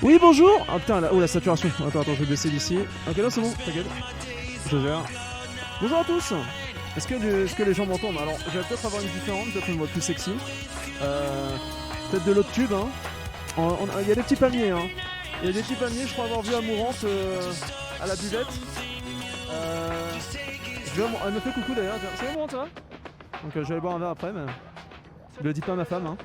Oui, bonjour. Ah putain, oh la saturation. Attends, je vais baisser d'ici. Ok, là c'est bon, t'inquiète. Je gère. Bonjour à tous. Est-ce que les gens m'entendent? Alors, je vais peut-être avoir une différente, peut-être une voix plus sexy. Peut-être de l'autre tube, hein. Il y a des petits palmiers, hein. Il y a des petits palmiers, je crois avoir vu Amourante à la buvette. Elle me fait coucou d'ailleurs. C'est bon, toi? Donc je vais aller boire un verre après, mais je le dis pas à ma femme, hein.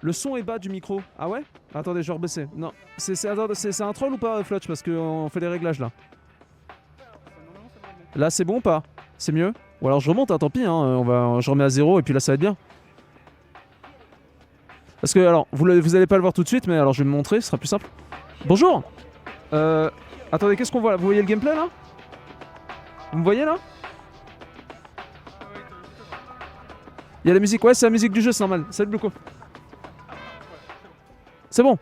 Le son est bas du micro. Ah ouais? Attendez, je vais rebaisser. Non, c'est un troll ou pas, Flutch? Parce qu'on fait les réglages là. Là, c'est bon ou pas? C'est mieux? Ou alors je remonte, hein, tant pis, hein, je remets à 0 et puis là, ça va être bien. Parce que, alors, vous allez pas le voir tout de suite, mais alors je vais me montrer, ce sera plus simple. Bonjour. Attendez, qu'est-ce qu'on voit là? Vous voyez le gameplay là? Vous me voyez là? Il y a la musique, ouais, c'est la musique du jeu, c'est normal. Salut Bloco. C'est bon.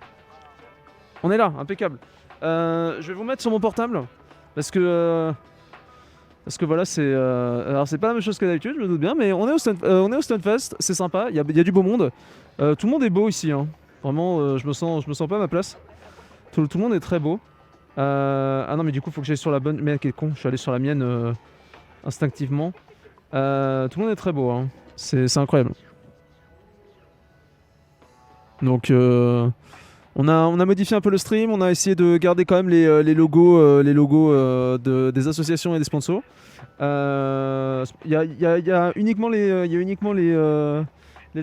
On est là, impeccable. Je vais vous mettre sur mon portable. Parce que voilà, c'est. Alors, c'est pas la même chose que d'habitude, je me doute bien, mais on est au Stunfest, c'est sympa, il y a du beau monde. Tout le monde est beau ici, hein. Vraiment, je me sens pas à ma place. Tout le monde est très beau. Ah non, mais du coup, faut que j'aille sur la bonne. Mais quel con, je suis allé sur la mienne instinctivement. Tout le monde est très beau, hein. C'est incroyable. Donc, on a modifié un peu le stream, on a essayé de garder quand même les logos, des associations et des sponsors. Il y a uniquement les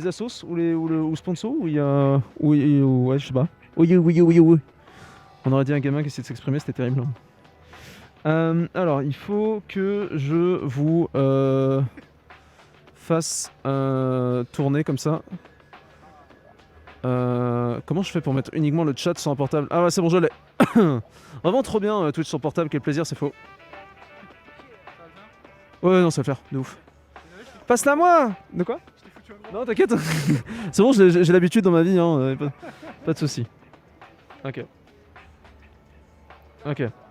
assos ou sponsors ou il y a ouais, je sais pas. Oui. On aurait dit un gamin qui essayait de s'exprimer, c'était terrible. Alors, il faut que je vous fasse tourner comme ça. Comment je fais pour mettre uniquement le chat sur un portable? Ah ouais, c'est bon, je l'ai. Vraiment trop bien, Twitch sur portable, quel plaisir, c'est faux. Ouais, non, ça va faire, de ouf. Passe-la à moi. De quoi? Non, t'inquiète. C'est bon, j'ai l'habitude dans ma vie, hein, pas de soucis. Ok.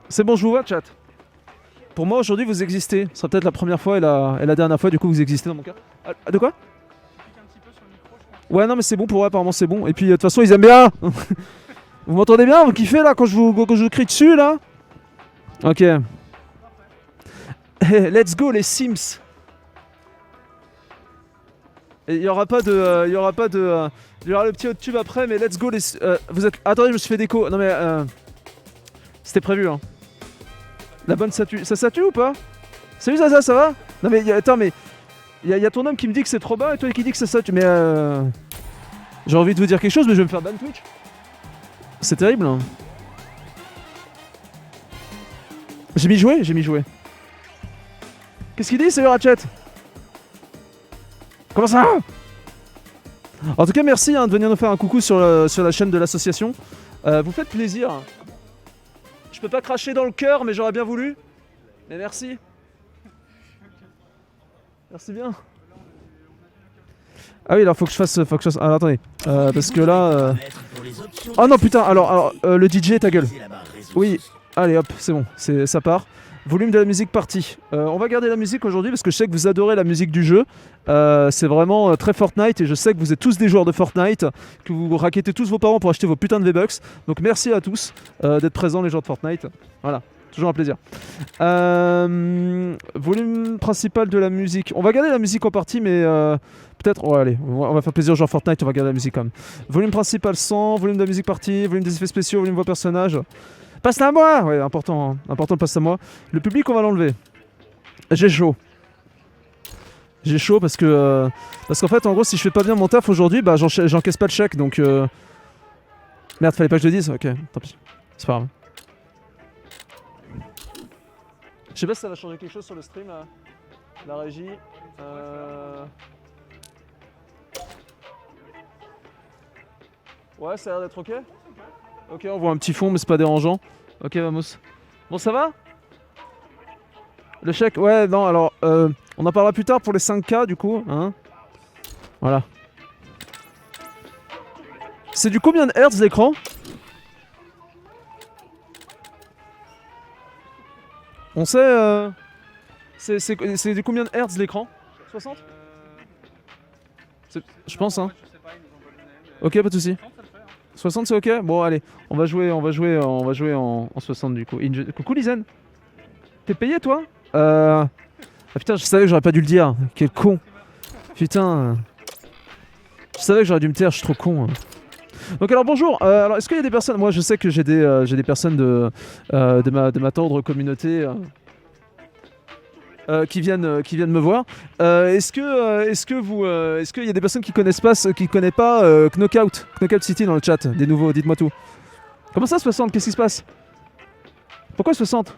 C'est bon, je vous vois, chat. Pour moi, aujourd'hui, vous existez. Ce sera peut-être la première fois et la dernière fois, du coup, vous existez dans mon cas. Ah, de quoi? Ouais, non, mais c'est bon pour eux, apparemment, c'est bon. Et puis, de toute façon, ils aiment bien. Vous m'entendez bien? Vous kiffez là quand je vous crie dessus là? Ok. Let's go les Sims. Il y aura le petit haut tube après, mais let's go les. Vous êtes. Attendez, je me suis fait déco. Non mais c'était prévu, hein. La bonne statue. Ça statue ou pas? Salut ça va? Non mais attends, mais il y a ton homme qui me dit que c'est trop bas et toi qui dis que ça statue. Mais j'ai envie de vous dire quelque chose, mais je vais me faire ban Twitch. C'est terrible, hein. J'ai mis jouer. Qu'est-ce qu'il dit, c'est le Ratchet? Comment ça? En tout cas, merci de venir nous faire un coucou sur la chaîne de l'association. Vous faites plaisir. Je peux pas cracher dans le cœur, mais j'aurais bien voulu. Mais merci. Merci bien. Ah oui, alors faut que je fasse. Alors attendez. Parce que là. Oh non, putain, alors le DJ, ta gueule. Oui, allez hop, c'est bon, ça part. Volume de la musique parti. On va garder la musique aujourd'hui parce que je sais que vous adorez la musique du jeu. C'est vraiment très Fortnite et je sais que vous êtes tous des joueurs de Fortnite, que vous raquettez tous vos parents pour acheter vos putains de V-Bucks. Donc merci à tous d'être présents les joueurs de Fortnite. Voilà, toujours un plaisir. Volume principal de la musique. On va garder la musique en partie mais peut-être... Oh, allez, on va faire plaisir aux joueurs Fortnite, on va garder la musique quand même. Volume principal 100, volume de la musique partie, volume des effets spéciaux, volume voix personnage. Passe-la à moi! Ouais, important, hein. Important de passer à moi. Le public, on va l'enlever. J'ai chaud. J'ai chaud parce qu'en fait, en gros, si je fais pas bien mon taf aujourd'hui, bah j'encaisse pas de chèque, donc... Merde, fallait pas que je le dise? Ok, tant pis. C'est pas grave. Je sais pas si ça va changer quelque chose sur le stream, là. La régie... Ouais, ça a l'air d'être ok? Ok, on voit un petit fond, mais c'est pas dérangeant. Ok, vamos. Bon, ça va? Le chèque? Ouais, non, alors, on en parlera plus tard pour les 5K, du coup, hein. Voilà. C'est du combien de hertz l'écran? On sait, c'est du combien de hertz l'écran? 60? Je pense, hein. Ok, pas de soucis. 60 c'est ok? Bon allez, on va jouer en 60 du coup. Coucou Lizen. T'es payé toi? Ah putain, je savais que j'aurais pas dû le dire. Quel con. Putain. Je savais que j'aurais dû me taire, je suis trop con. Donc alors bonjour, alors est-ce qu'il y a des personnes... Moi je sais que j'ai des personnes de ma tendre communauté qui viennent me voir. Est-ce qu'il y a des personnes qui connaissent pas Knockout City dans le chat? Des nouveaux, dites-moi tout. Comment ça 60? Qu'est-ce qui se passe? Pourquoi 60?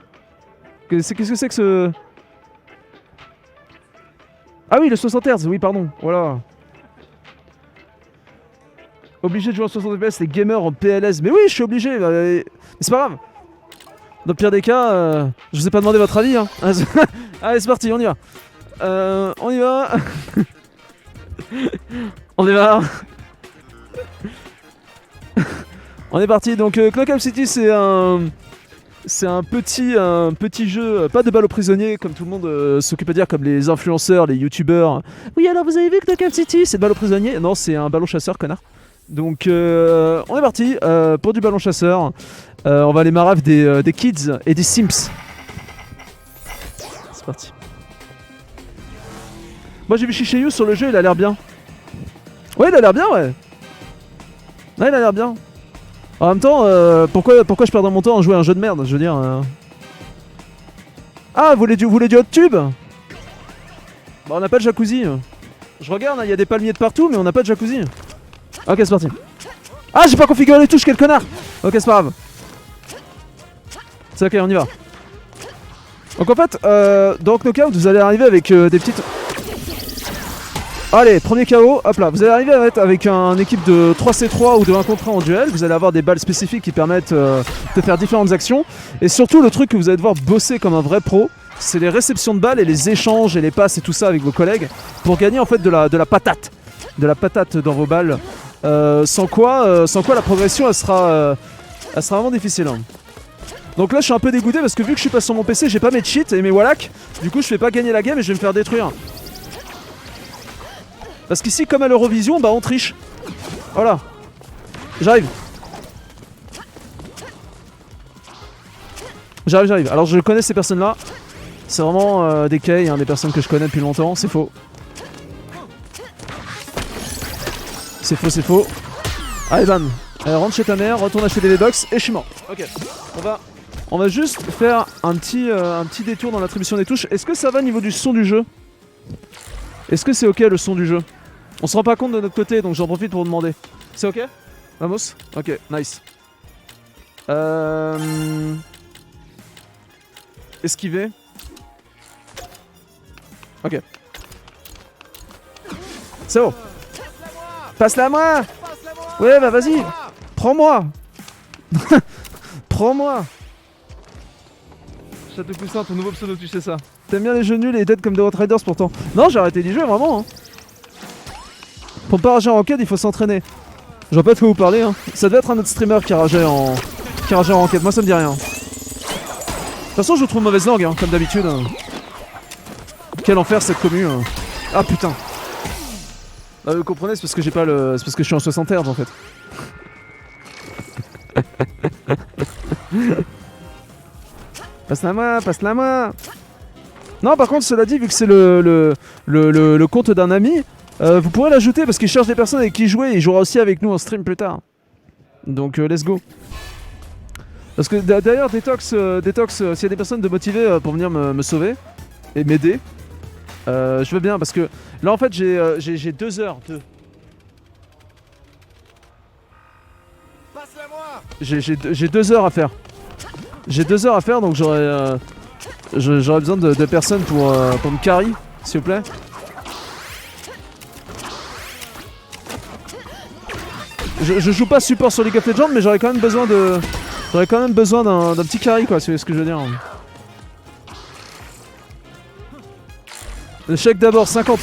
Qu'est-ce que c'est que ce... Ah oui, le 60 Hz, oui pardon, voilà. Obligé de jouer en 60 FPS, les gamers en PLS. Mais oui, je suis obligé, mais c'est pas grave. Dans le pire des cas, je vous ai pas demandé votre avis. Hein. Allez, c'est parti, on y va. On y va. On y va. On est parti. Donc, Knockout City, c'est un petit jeu, pas de balle aux prisonniers, comme tout le monde s'occupe de dire, comme les influenceurs, les youtubeurs. Oui, alors vous avez vu Knockout City, c'est de balle aux prisonniers? Non, c'est un ballon chasseur, connard. Donc on est parti pour du ballon chasseur. On va aller marave des kids et des simps. C'est parti. Moi j'ai vu Shishayu sur le jeu, il a l'air bien. Ouais, il a l'air bien, ouais. Ouais, il a l'air bien. En même temps, pourquoi je perdrais mon temps à jouer à un jeu de merde? Je veux dire... Ah, vous voulez du hot tube? Bah on n'a pas de jacuzzi. Je regarde, il y a des palmiers de partout, mais on n'a pas de jacuzzi. Ok, c'est parti. Ah, j'ai pas configuré les touches, quel connard. Ok, c'est pas grave. C'est ok, on y va. Donc en fait, dans Knockout, vous allez arriver avec des petites... Allez, premier KO, hop là. Vous allez arriver avec une équipe de 3C3 ou de 1 contre 1 en duel. Vous allez avoir des balles spécifiques qui permettent de faire différentes actions. Et surtout, le truc que vous allez devoir bosser comme un vrai pro, c'est les réceptions de balles et les échanges et les passes et tout ça avec vos collègues pour gagner en fait de la patate. De la patate dans vos balles. Sans quoi la progression elle sera vraiment difficile. Hein. Donc là je suis un peu dégoûté parce que vu que je suis pas sur mon PC, j'ai pas mes cheats et mes wallach. Du coup je fais pas gagner la game et je vais me faire détruire. Parce qu'ici comme à l'Eurovision, bah on triche. Voilà. J'arrive. J'arrive. Alors je connais ces personnes là. C'est vraiment des cailles, hein, des personnes que je connais depuis longtemps, c'est faux. C'est faux. Allez, bam. Allez, rentre chez ta mère, retourne acheter des V-Bucks et je suis mort. Ok. On va juste faire un petit détour dans l'attribution des touches. Est-ce que ça va au niveau du son du jeu? Est-ce que c'est ok le son du jeu? On se rend pas compte de notre côté, donc j'en profite pour vous demander. C'est ok? Vamos? Ok, nice. Esquiver. Ok. C'est bon. Passe-la à moi. Ouais, bah vas-y. Prends-moi. Prends-moi. Château Poussin, ton nouveau pseudo, tu sais ça. T'aimes bien les jeux nuls et dead comme The Outriders pourtant. Non, j'ai arrêté d'y jouer, vraiment. Hein. Pour pas rager en ranked, il faut s'entraîner. Je vois pas de quoi vous parler. Hein. Ça devait être un autre streamer qui rageait en ranked. Moi, ça me dit rien. De toute façon, je trouve mauvaise langue, hein, comme d'habitude. Hein. Quel enfer cette commu. Hein. Ah putain. Ah, vous comprenez, c'est parce que j'ai pas le. C'est parce que je suis en 60 Hz en fait. Passe-la moi. Non, par contre, cela dit, vu que c'est le compte d'un ami, vous pourrez l'ajouter parce qu'il cherche des personnes avec qui jouer et il jouera aussi avec nous en stream plus tard. Donc, let's go. Parce que d'ailleurs, Detox, s'il y a des personnes de motivées pour venir me sauver et m'aider, je veux bien parce que là en fait j'ai 2 heures de... J'ai 2 heures à faire. J'ai 2 heures à faire donc j'aurais besoin de personnes pour me carry, s'il vous plaît. Je joue pas support sur League of Legends mais j'aurais quand même besoin d'un petit carry quoi, c'est ce que je veux dire. Le chèque d'abord, 50.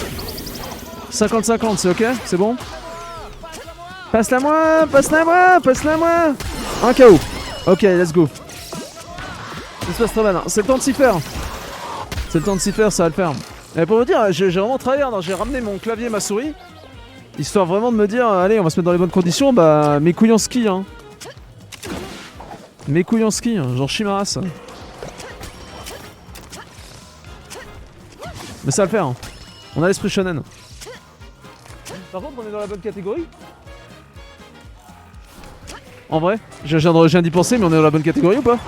50-50, c'est ok? C'est bon? Passe-la moi. Un KO. Ok, let's go. Ça se passe très bien. C'est le temps de s'y faire. Ça va le faire. Et pour vous dire, j'ai vraiment travaillé. J'ai ramené mon clavier et ma souris. Histoire vraiment de me dire, allez, on va se mettre dans les bonnes conditions, bah mes couilles en ski, hein. Mes couilles en ski, hein, genre Chimaras. Mais ça va le faire, hein. On a l'esprit shonen. Par contre, on est dans la bonne catégorie. En vrai, je viens d'y penser, mais on est dans la bonne catégorie ou pas?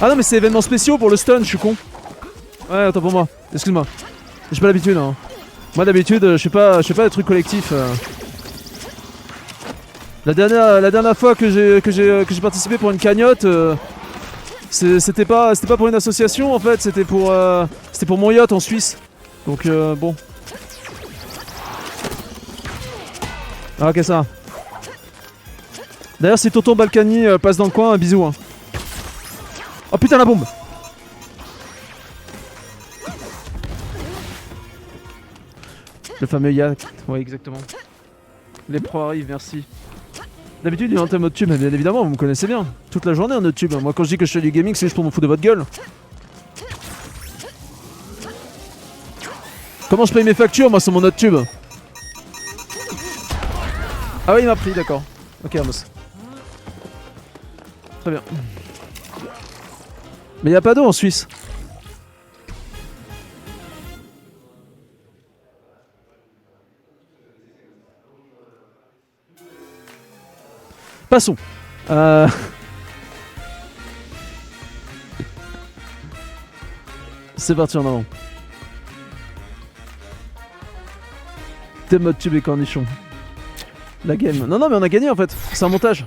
Ah non, mais c'est événements spéciaux pour le stun, je suis con. Ouais, attends pour moi, excuse-moi. J'ai pas l'habitude, hein. Moi d'habitude, je fais pas des trucs collectifs. La dernière fois que j'ai participé pour une cagnotte, c'était pas pour une association en fait, c'était pour mon yacht en Suisse. Donc bon. Ah, ok, ça. D'ailleurs, si tonton Balkany passe dans le coin, un bisou. Hein. Oh putain, la bombe! Le fameux yacht, ouais, exactement. Les pros arrivent, merci. D'habitude, il est en thème mode tube, mais bien évidemment, vous me connaissez bien. Toute la journée en mode tube. Moi, quand je dis que je fais du gaming, c'est juste pour me foutre de votre gueule. Comment je paye mes factures, moi, sur mon autre tube? Ah oui, il m'a pris, d'accord. Ok, Amos. Très bien. Mais y a pas d'eau en Suisse. Passons. C'est parti en avant. T'es mode tube et cornichon. La game. Non, non, mais on a gagné en fait. C'est un montage.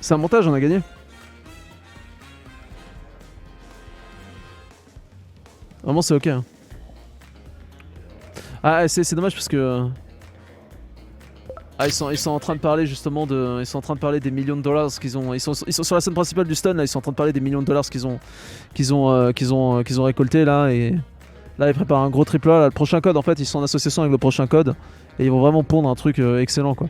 C'est un montage, on a gagné. Vraiment, c'est ok. Hein. Ah, c'est dommage parce que. Ah, ils sont en train de parler justement de. Ils sont en train de parler des millions de dollars qu'ils ont. Ils sont sur la scène principale du stun là, ils sont en train de parler des millions de dollars qu'ils ont récolté là et. Là ils préparent un gros triple A, là, le prochain code en fait ils sont en association avec le prochain code et ils vont vraiment pondre un truc excellent quoi.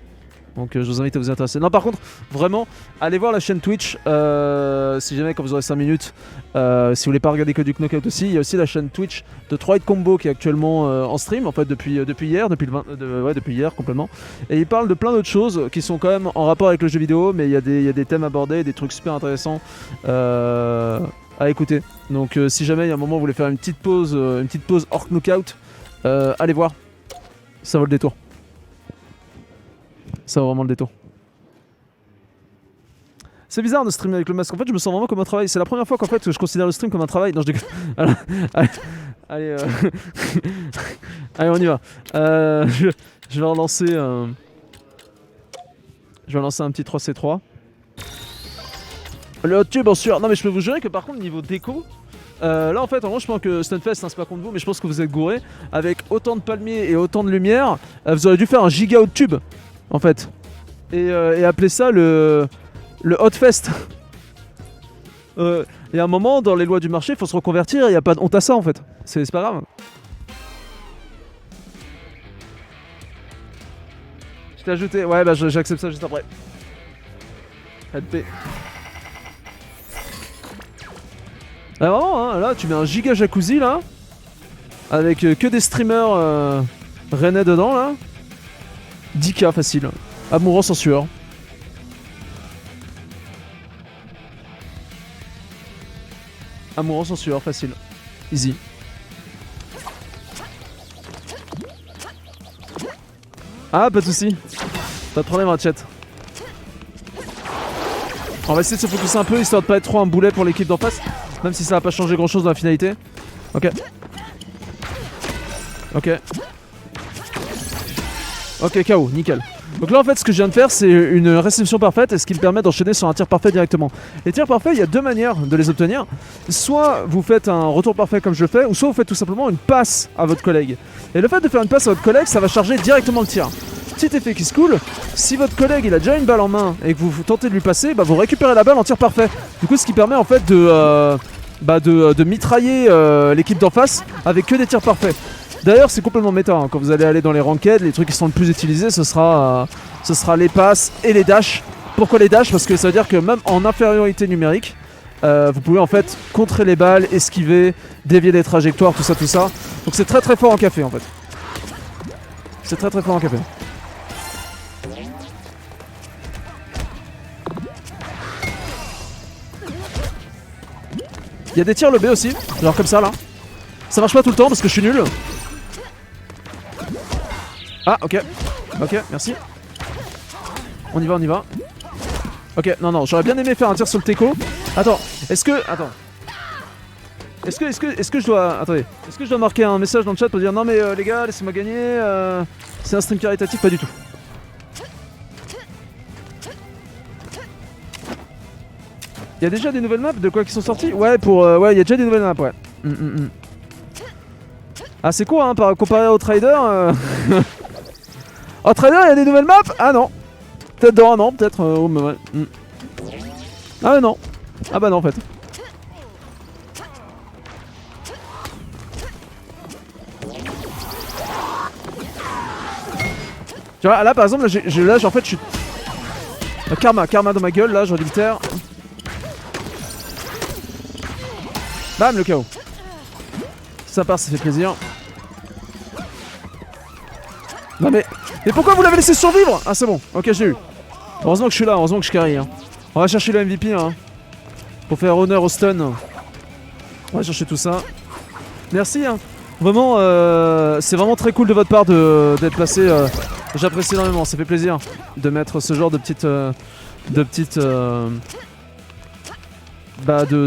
Donc je vous invite à vous intéresser. Non par contre vraiment allez voir la chaîne Twitch si jamais quand vous aurez 5 minutes si vous voulez pas regarder que du knockout aussi. Il y a aussi la chaîne Twitch de 3 Combo qui est actuellement en stream en fait depuis hier, depuis hier complètement. Et il parle de plein d'autres choses qui sont quand même en rapport avec le jeu vidéo mais il y a des thèmes abordés, des trucs super intéressants à écouter. Donc si jamais il y a un moment où vous voulez faire une petite pause hors knockout, allez voir, ça vaut le détour. Ça vaut vraiment le détour. C'est bizarre de streamer avec le masque. En fait, je me sens vraiment comme un travail. C'est la première fois qu'en fait je considère le stream comme un travail. Non, je déconne. Allez, allez, on y va. Je vais relancer. Je vais lancer un petit 3C3. Le hot tube en sueur. Non, mais je peux vous jurer que par contre, niveau déco. Là en fait en gros je pense que Stunfest hein, c'est pas contre vous mais je pense que vous êtes gourés. Avec autant de palmiers et autant de lumière vous aurez dû faire un giga hot tube en fait et appeler ça le hot fest. Et à un moment dans les lois du marché il faut se reconvertir, il n'y a pas de honte à ça en fait, c'est pas grave. Je t'ai ajouté, ouais bah j'accepte ça juste après. LP. Ah vraiment hein, là tu mets un giga jacuzzi là avec que des streamers rennais dedans là. 10K facile. Amoureux sans sueur. Amoureux sans sueur facile. Easy. Ah pas de soucis. Pas de problème chat. On va essayer de se focus un peu histoire de pas être trop un boulet pour l'équipe d'en face. Même si ça va pas changer grand chose dans la finalité. Ok. Ok. Ok, KO, nickel. Donc là en fait ce que je viens de faire c'est une réception parfaite et ce qui me permet d'enchaîner sur un tir parfait directement. Les tirs parfaits il y a deux manières de les obtenir. Soit vous faites un retour parfait comme je le fais, ou soit vous faites tout simplement une passe à votre collègue. Et le fait de faire une passe à votre collègue ça va charger directement le tir. Petit effet qui se coule, si votre collègue il a déjà une balle en main et que vous tentez de lui passer, bah vous récupérez la balle en tir parfait. Du coup ce qui permet en fait de mitrailler l'équipe d'en face avec que des tirs parfaits. D'ailleurs c'est complètement méta, hein. Quand vous allez aller dans les ranked, les trucs qui sont le plus utilisés ce sera les passes et les dashs. Pourquoi les dashs? Parce que ça veut dire que même en infériorité numérique, vous pouvez en fait contrer les balles, esquiver, dévier des trajectoires, tout ça, tout ça. Donc c'est très très fort en café en fait. C'est très très fort en café. Il y a des tirs le B aussi, genre comme ça là. Ça marche pas tout le temps parce que je suis nul. Ah ok. Ok, merci. On y va, on y va. Ok, non, j'aurais bien aimé faire un tir sur le teco. Attends, est-ce que je dois... Attendez. Est-ce que je dois marquer un message dans le chat pour dire non mais les gars, laissez-moi gagner, c'est un stream caritatif? Pas du tout. Il y a déjà des nouvelles maps de quoi qui sont sorties? Ouais, ouais, il y a déjà des nouvelles maps, ouais. Ah, c'est quoi, hein, comparé au Trader Au Trader, il y a des nouvelles maps? Ah non. Peut-être dans un an, peut-être. Ouais. Ah non. Ah bah non, en fait. Tu vois, là, par exemple, là, en fait, je suis... Karma dans ma gueule, là, j'aurais dû le taire. Bam, le KO. Sympa, ça fait plaisir. Non mais pourquoi vous l'avez laissé survivre? Ah c'est bon, ok j'ai eu. Heureusement que je suis là, heureusement que je carry hein. On va chercher le MVP hein. Pour faire honneur au stun. On va chercher tout ça. Merci hein. Vraiment, c'est vraiment très cool de votre part d'être passé. J'apprécie énormément, ça fait plaisir de mettre ce genre de petites... de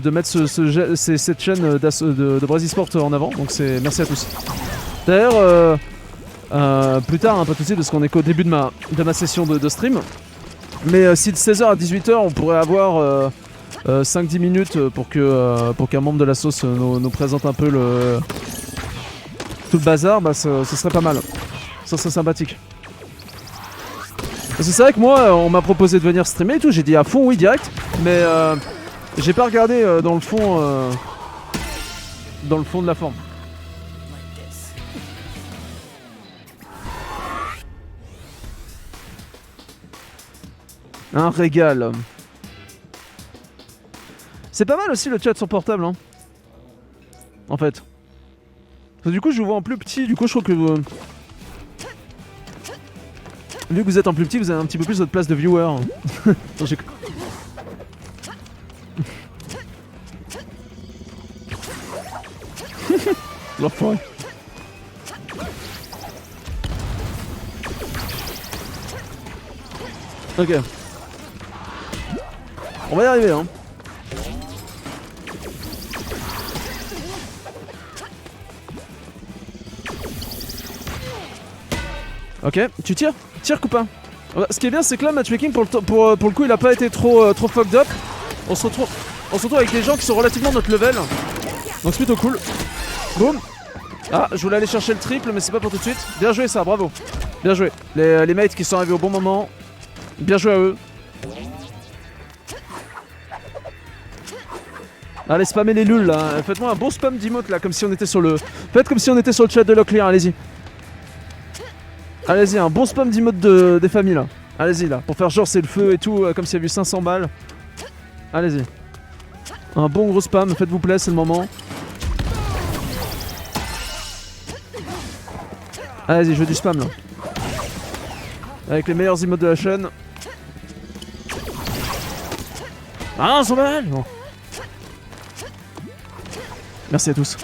mettre cette chaîne de Braz Esport en avant. Donc c'est merci à tous. D'ailleurs, plus tard, hein, pas tout de suite parce qu'on est qu'au début de ma session de stream. Mais si de 16h à 18h on pourrait avoir 5-10 minutes pour qu'un membre de la sauce nous présente un peu tout le bazar, bah ce serait pas mal. Ça serait sympathique. Parce que c'est vrai que moi on m'a proposé de venir streamer et tout, j'ai dit à fond oui direct, mais j'ai pas regardé dans le fond de la forme. Un régal. C'est pas mal aussi le chat sur portable hein. En fait. Parce que du coup je vous vois en plus petit, du coup je trouve que vu que vous êtes en plus petit, vous avez un petit peu plus votre place de viewer. Non, l'enfoiré. Ok. On va y arriver hein. Ok, tu tires? Tire ou pas? Ce qui est bien c'est que là matchmaking pour le coup il a pas été trop fucked up. On se retrouve avec des gens qui sont relativement notre level. Donc c'est plutôt cool. Boum. Ah je voulais aller chercher le triple mais c'est pas pour tout de suite. Bien joué ça, bravo. Bien joué. Les mates qui sont arrivés au bon moment. Bien joué à eux. Allez spammer les lulls là. Faites-moi un bon spam d'emote là comme si on était sur le... Faites comme si on était sur le chat de Locklear, allez-y. Allez-y, un bon spam d'emote des familles là. Allez-y là, pour faire genre c'est le feu et tout, comme s'il y avait eu 500 balles. Allez-y. Un bon gros spam, faites-vous plaisir, c'est le moment. Allez-y, je veux du spam là. Avec les meilleurs emotes de la chaîne. Ah, 100 balles bon. Merci à tous.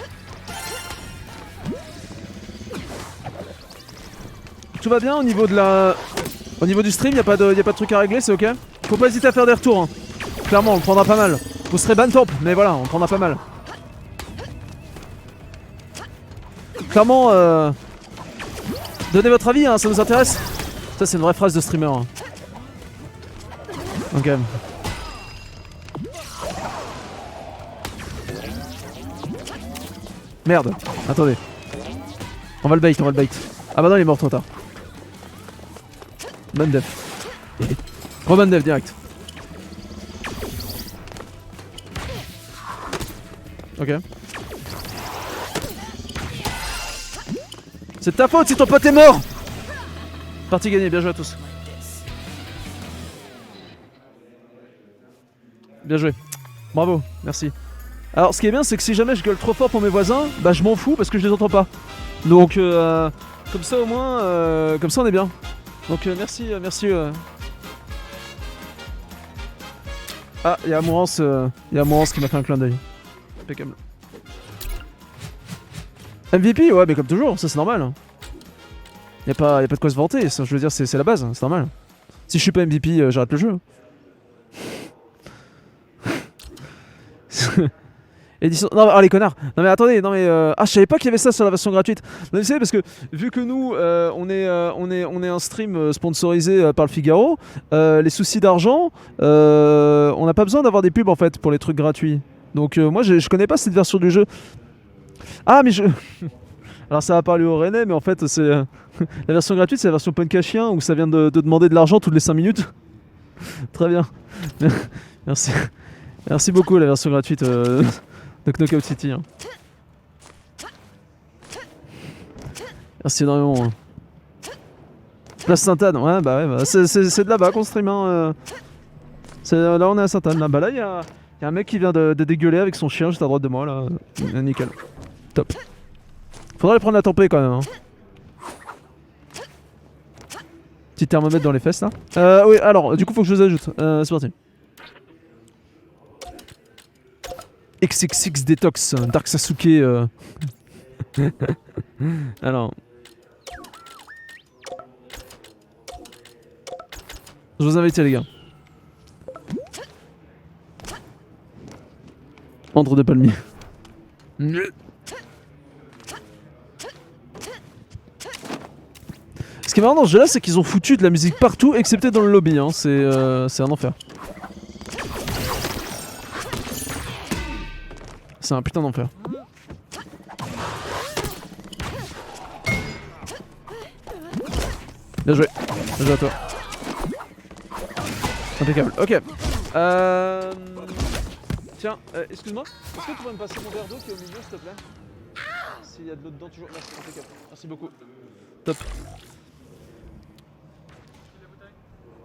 Tout va bien au niveau du stream, y'a pas de truc à régler, c'est ok. Faut pas hésiter à faire des retours hein. Clairement on le prendra pas mal. Vous serez ban top, mais voilà, on le prendra pas mal. Clairement donnez votre avis hein, ça nous intéresse. Ça c'est une vraie phrase de streamer hein. Ok. Merde, attendez. On va le bait. Ah bah non il est mort trop tard. Bonne def. Bonne def direct. Ok. C'est de ta faute si ton pote est mort. Partie gagnée, bien joué à tous. Bien joué. Bravo, merci. Alors ce qui est bien c'est que si jamais je gueule trop fort pour mes voisins, bah je m'en fous parce que je les entends pas. Donc comme ça au moins, comme ça on est bien. Donc merci. Ah, il y a Amourance qui m'a fait un clin d'œil. Impeccable. MVP, ouais, mais comme toujours, ça c'est normal. Y a pas de quoi se vanter, ça, je veux dire, c'est la base, c'est normal. Si je suis pas MVP, j'arrête le jeu. Édition... Non, oh les connards. Non mais attendez, non mais ah je savais pas qu'il y avait ça sur la version gratuite. Non, vous savez parce que vu que nous on est un stream sponsorisé par le Figaro, les soucis d'argent, on n'a pas besoin d'avoir des pubs en fait pour les trucs gratuits. Donc moi je connais pas cette version du jeu. Ah mais je alors ça va parler au Rennais mais en fait c'est la version gratuite, c'est la version punk à chien où ça vient de demander de l'argent toutes les 5 minutes. Très bien. Merci. Merci beaucoup la version gratuite de Knockout City. Hein. Merci énormément. Hein. Place Sainte-Anne, ouais bah c'est de là-bas qu'on stream. Hein. Là on est à Sainte-Anne. Là, bah là il y a un mec qui vient de dégueuler avec son chien juste à droite de moi là. Nickel. Top. Faudrait aller prendre la tempée quand même. Hein. Petit thermomètre dans les fesses là. Oui alors du coup faut que je vous ajoute. C'est parti. XXX Detox, Dark Sasuke. Alors. Je vous invite les gars. Entre deux palmiers. Ce qui est marrant dans ce jeu là, c'est qu'ils ont foutu de la musique partout, excepté dans le lobby. Hein. C'est un enfer. C'est un putain d'enfer. Bien joué. Bien joué à toi. Impeccable. Ok. Tiens, excuse-moi. Est-ce que tu pourrais me passer mon verre d'eau qui est au milieu, s'il te plaît? S'il y a de l'eau dedans, toujours. Merci, impeccable. Merci beaucoup. Top.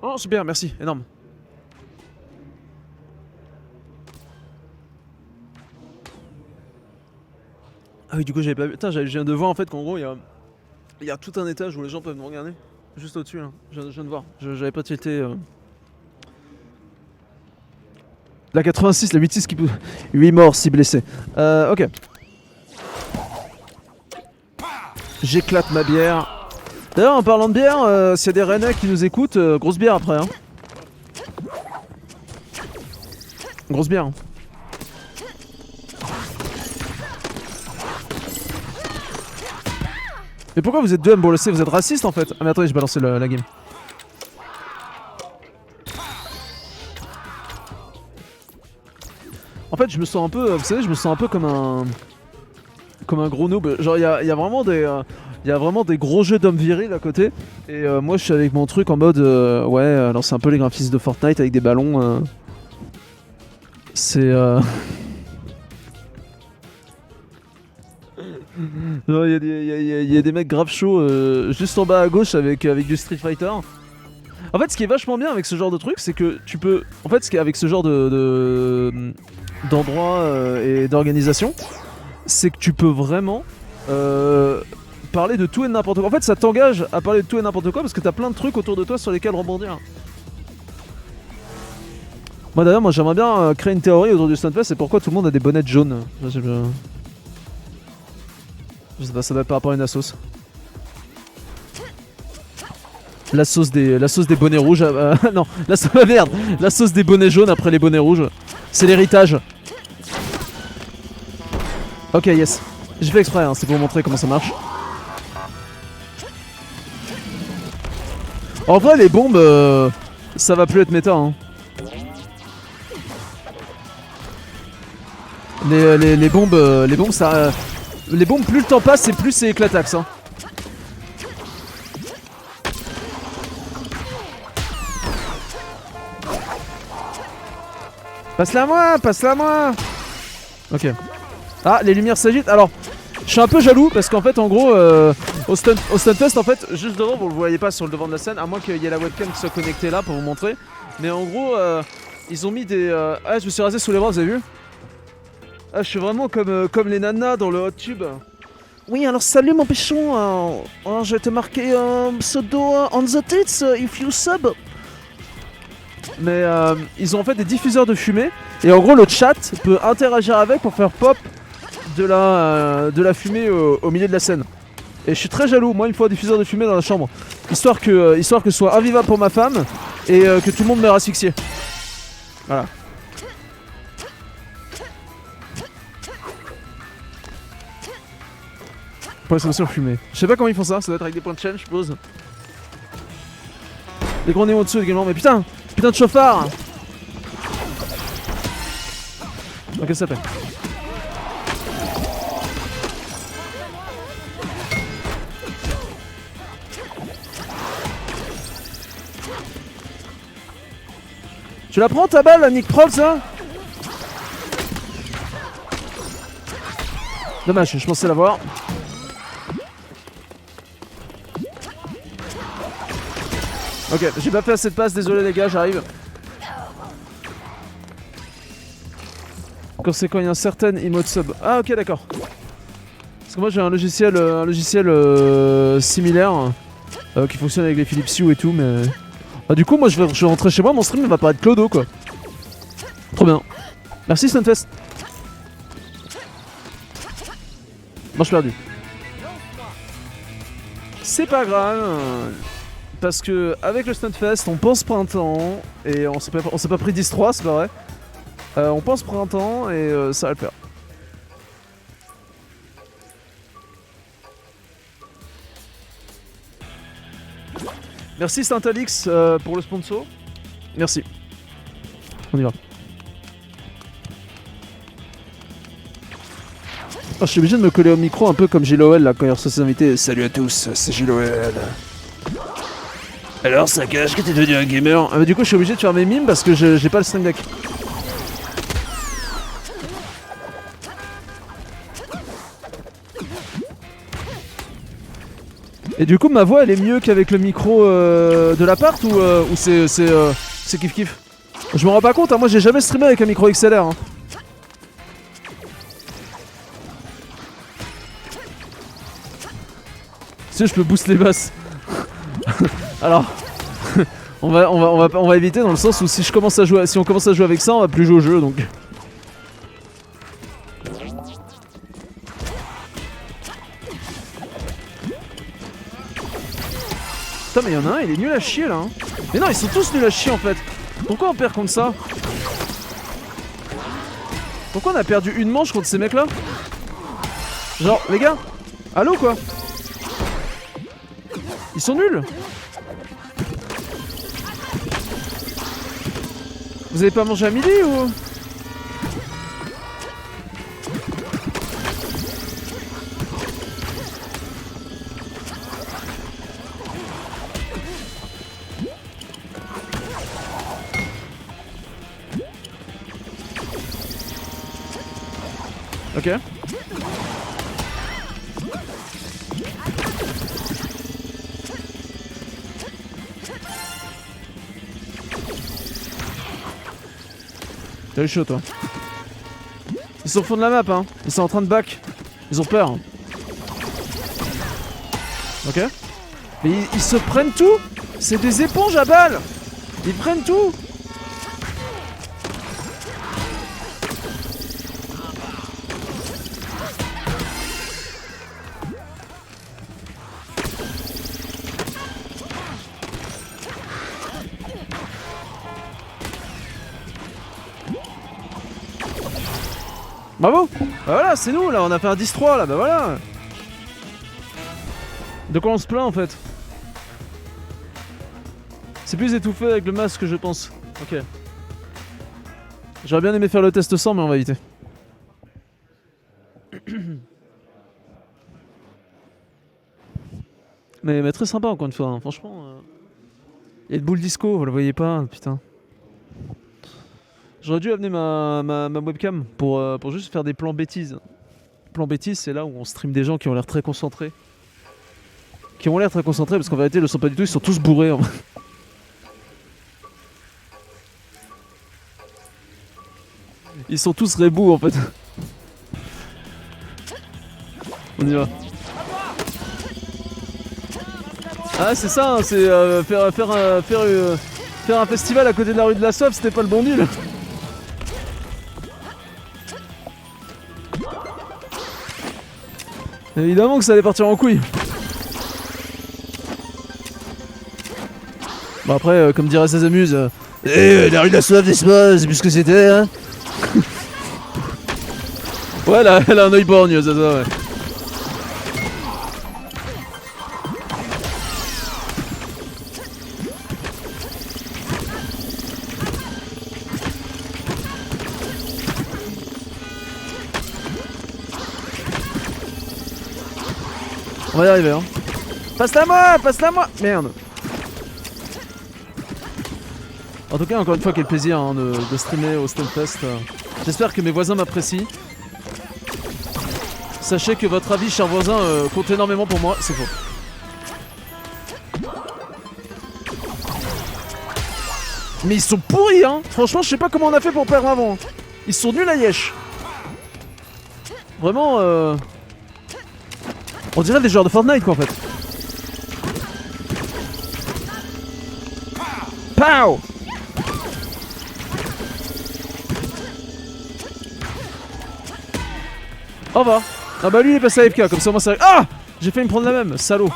Oh, super, merci. Énorme. Ah oui, du coup, j'avais pas vu. Putain, je viens de voir en fait qu'en gros, il y a tout un étage où les gens peuvent nous regarder. Juste au-dessus, là. Je viens de voir. J'avais pas tilté. La 86, la 86 qui peut. 8 morts, 6 blessés. Ok. J'éclate ma bière. D'ailleurs, en parlant de bière, s'il y a des Rennais qui nous écoutent, grosse bière après. Hein. Grosse bière. Hein. Mais pourquoi vous êtes deux à me brosser? Vous êtes raciste en fait? Ah mais attendez, je balançais la game. En fait je me sens un peu, vous savez, je me sens un peu comme un gros noob. Genre il y a vraiment des gros jeux d'hommes virils à côté. Et moi je suis avec mon truc en mode ouais, alors c'est un peu les graphismes de Fortnite avec des ballons. C'est non, il y a des mecs grave chauds juste en bas à gauche avec du Street Fighter. En fait, ce qui est vachement bien avec ce genre de truc, c'est que tu peux. En fait, ce qui est avec ce genre d'endroit et d'organisation, c'est que tu peux vraiment parler de tout et n'importe quoi. En fait, ça t'engage à parler de tout et n'importe quoi parce que t'as plein de trucs autour de toi sur lesquels rebondir. Moi d'ailleurs, j'aimerais bien créer une théorie autour du Stunfest, c'est pourquoi tout le monde a des bonnets jaunes. Je sais pas, ça doit être par rapport à une sauce. La sauce des bonnets rouges. Non, merde. La sauce des bonnets jaunes après les bonnets rouges. C'est l'héritage. Ok, yes. J'ai fait exprès, hein, c'est pour vous montrer comment ça marche. En vrai, les bombes, ça va plus être méta. Hein. Les bombes, ça. Les bombes, plus le temps passe et plus c'est éclataxe. Hein. Passe-la à moi. Ok. Ah, les lumières s'agitent. Alors, je suis un peu jaloux parce qu'en fait, en gros, au Stunfest, en fait, juste devant, vous le voyez pas sur le devant de la scène, à moins qu'il y ait la webcam qui soit connectée là pour vous montrer. Mais en gros, Ils ont mis des... Ah, je me suis rasé sous les bras, vous avez vu? Ah, je suis vraiment comme les nanas dans le hot tube. Oui, alors salut mon péchon. Je vais te marquer pseudo on the tits if you sub. Mais ils ont en fait des diffuseurs de fumée. Et en gros, le chat peut interagir avec pour faire pop de la fumée au milieu de la scène. Et je suis très jaloux. Moi, il me faut un diffuseur de fumée dans la chambre. Histoire que ce soit invivable pour ma femme et que tout le monde meure asphyxié. Voilà. Pour les émotions fumées. Je sais pas comment ils font ça, ça doit être avec des points de chaîne, je suppose. Des gros néons au-dessus également, mais putain de chauffard. Ok, ça s'appelle. Tu la prends ta balle, la Nick Prol, ça? Dommage, je pensais l'avoir. Ok, j'ai pas fait assez de passes, désolé les gars, j'arrive. Quand c'est quand il y a un certain emote sub. Ah ok, d'accord. Parce que moi j'ai un logiciel similaire qui fonctionne avec les Philips Hue et tout, mais... Ah, du coup, moi je vais rentrer chez moi, mon stream va paraître clodo quoi. Trop bien. Merci Stunfest. Bon, je suis perdu. C'est pas grave. Parce que avec le Stunfest, on pense printemps et on s'est pas pris 10-3, c'est pas vrai. On pense printemps et ça va le faire. Merci Saint-Alix pour le sponsor. Merci. On y va. Oh, je suis obligé de me coller au micro un peu comme GLOL là quand il reçoit ses invités. Salut à tous, c'est GLOL. Alors, ça cache que t'es devenu un gamer. Ah, mais du coup, je suis obligé de faire mes mimes parce que j'ai pas le Stream Deck. Et du coup, ma voix elle est mieux qu'avec le micro de l'appart ou c'est kiff kiff? Je me rends pas compte, hein, moi j'ai jamais streamé avec un micro XLR. Hein. Si je peux booster les basses. Alors, on va éviter dans le sens où si on commence à jouer avec ça, on va plus jouer au jeu donc. Putain mais y'en a un, il est nul à chier là. Hein. Mais non, ils sont tous nuls à chier en fait. Pourquoi on perd contre ça? Pourquoi on a perdu une manche contre ces mecs là? Genre, les gars, allô quoi? Ils sont nuls. Vous avez pas mangé à midi ou? Ok. T'as eu chaud toi. Ils sont au fond de la map hein. Ils sont en train de back. Ils ont peur. Ok. Mais ils se prennent tout. C'est des éponges à balles. Ils prennent tout. Bravo. Bah voilà, c'est nous là, on a fait un 10-3 là, bah voilà. De quoi on se plaint en fait? C'est plus étouffé avec le masque je pense. Ok. J'aurais bien aimé faire le test sans mais on va éviter. mais très sympa encore une fois, hein. Franchement. Il y a de boule disco, vous le voyez pas, putain. J'aurais dû amener ma webcam pour juste faire des plans bêtises. Plan bêtises, c'est là où on stream des gens qui ont l'air très concentrés. Parce qu'en vérité, ils le sont pas du tout, ils sont tous bourrés. En vrai. Ils sont tous rebous en fait. On y va. Ah c'est ça, hein, c'est faire un festival à côté de la rue de la Soif, c'était pas le bon deal. Évidemment que ça allait partir en couille. Bon après, comme dirait ça s'amuse, la rue de la Soif, n'est-ce pas, c'est plus ce que c'était, hein. Ouais, elle a un œil borgne, ça, ouais. On va y arriver, hein. Passe-la moi, passe-la moi. Merde. En tout cas, encore une fois, quel plaisir hein, de streamer au Stunfest. J'espère que mes voisins m'apprécient. Sachez que votre avis, cher voisin, compte énormément pour moi. C'est faux. Mais ils sont pourris, hein. Franchement, je sais pas comment on a fait pour perdre avant. Ils sont nuls à yesh. Vraiment, on dirait des joueurs de Fortnite, quoi, en fait. Pow! Au revoir. Ah bah lui il est passé à AFK, comme ça moi ça... Ah! J'ai failli me prendre la même, salaud.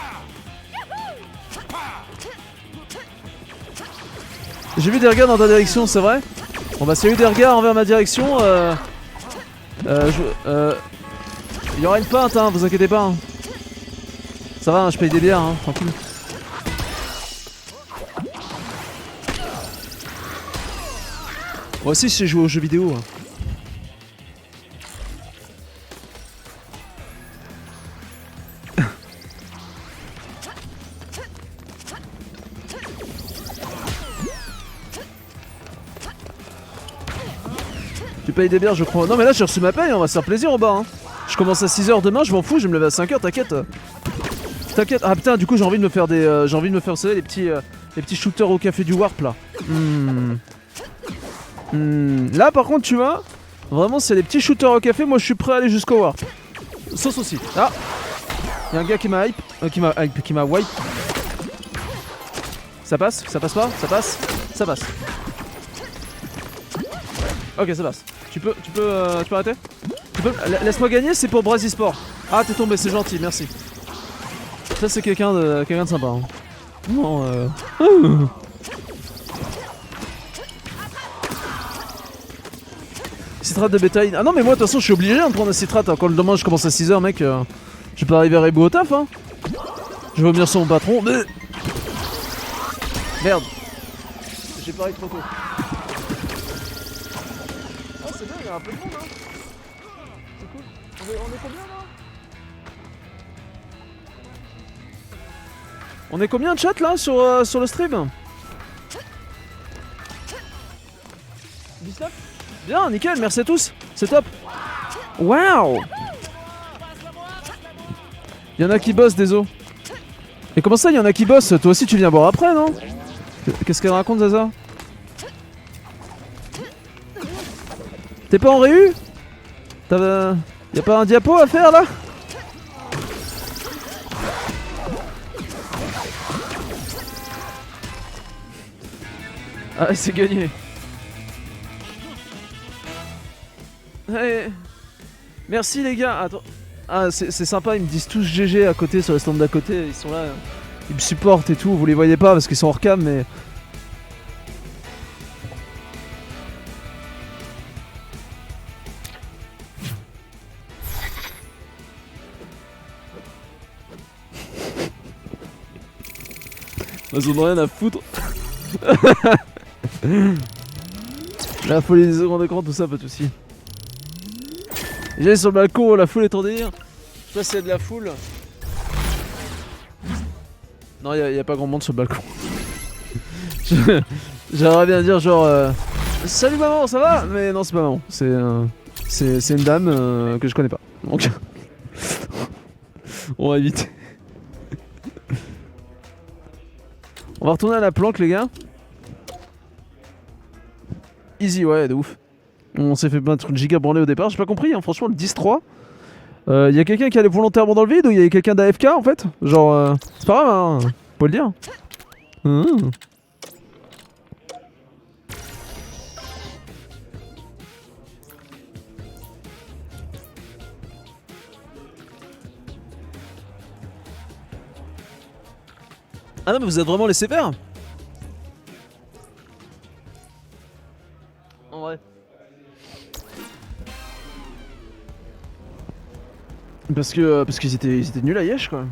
J'ai vu des regards dans ta direction, c'est vrai? Bon bah s'il y a eu des regards envers ma direction, il y aura une pinte, hein, vous inquiétez pas. Hein. Ça va, hein, je paye des bières, hein, tranquille. Moi aussi je sais jouer aux jeux vidéo. Hein. Tu payes des bières, je crois. Non, mais là, j'ai reçu ma paye, on va se faire plaisir au bar. Hein. Je commence à 6h demain, je m'en fous, je vais me lever à 5h, t'inquiète. T'inquiète. Ah putain, du coup, j'ai envie de me faire des. J'ai envie de me faire les petits shooters au café du Warp là. Là, par contre, tu vois, vraiment, c'est les petits shooters au café. Moi, je suis prêt à aller jusqu'au Warp. Sauce aussi. Ah, y'a un gars qui m'a hype, qui m'a wipe. Ça passe? Ça passe pas? Ça passe? Ça passe. Ok, ça passe. Tu peux arrêter? Laisse-moi gagner, c'est pour Brazy Sport. Ah, t'es tombé, c'est gentil, merci. Ça, c'est quelqu'un de sympa. Hein. Non, Citrate de bétail. Ah non, mais moi, de toute façon, je suis obligé de prendre un citrate. Hein. Quand le demain, je commence à 6h, mec, je peux arriver à Rebou au taf. Hein. Je vais venir sur mon patron. Merde. J'ai parlé trop tôt. Ah, c'est bien, il y a un peu de monde, hein. C'est cool. On est combien, là? On est combien de chat, là, sur le stream? 19? Bien, nickel, merci à tous. C'est top. Waouh. Y'en a qui bossent, désolé. Et comment ça, y'en a qui bossent? Toi aussi, tu viens boire après, non? Qu'est-ce qu'elle raconte, Zaza? T'es pas en réu? Y'a pas un diapo à faire là? Ah, c'est gagné. Ouais. Merci les gars. Attends. Ah, c'est sympa, ils me disent tous GG à côté sur le stand d'à côté. Ils sont là, ils me supportent et tout. Vous les voyez pas parce qu'ils sont hors cam, mais. Ils ont rien à foutre. La folie des grands écrans, tout ça, pas de soucis. J'allais sur le balcon, la foule est en délire. Je sais pas s'il y a de la foule. Non, y a pas grand monde sur le balcon. J'aimerais bien dire genre salut maman, ça va? Mais non, c'est pas maman. C'est une dame que je connais pas. Donc on va éviter. On va retourner à la planque, les gars. Easy, ouais, de ouf. On s'est fait mettre une giga branlée au départ, j'ai pas compris, hein, franchement le 10-3. Y'a quelqu'un qui allait volontairement dans le vide ou y'avait quelqu'un d'AFK en fait? Genre, c'est pas grave, hein, faut le dire. Ah non mais vous êtes vraiment laissé faire? En vrai. Parce qu'ils étaient nuls à Yesh quoi.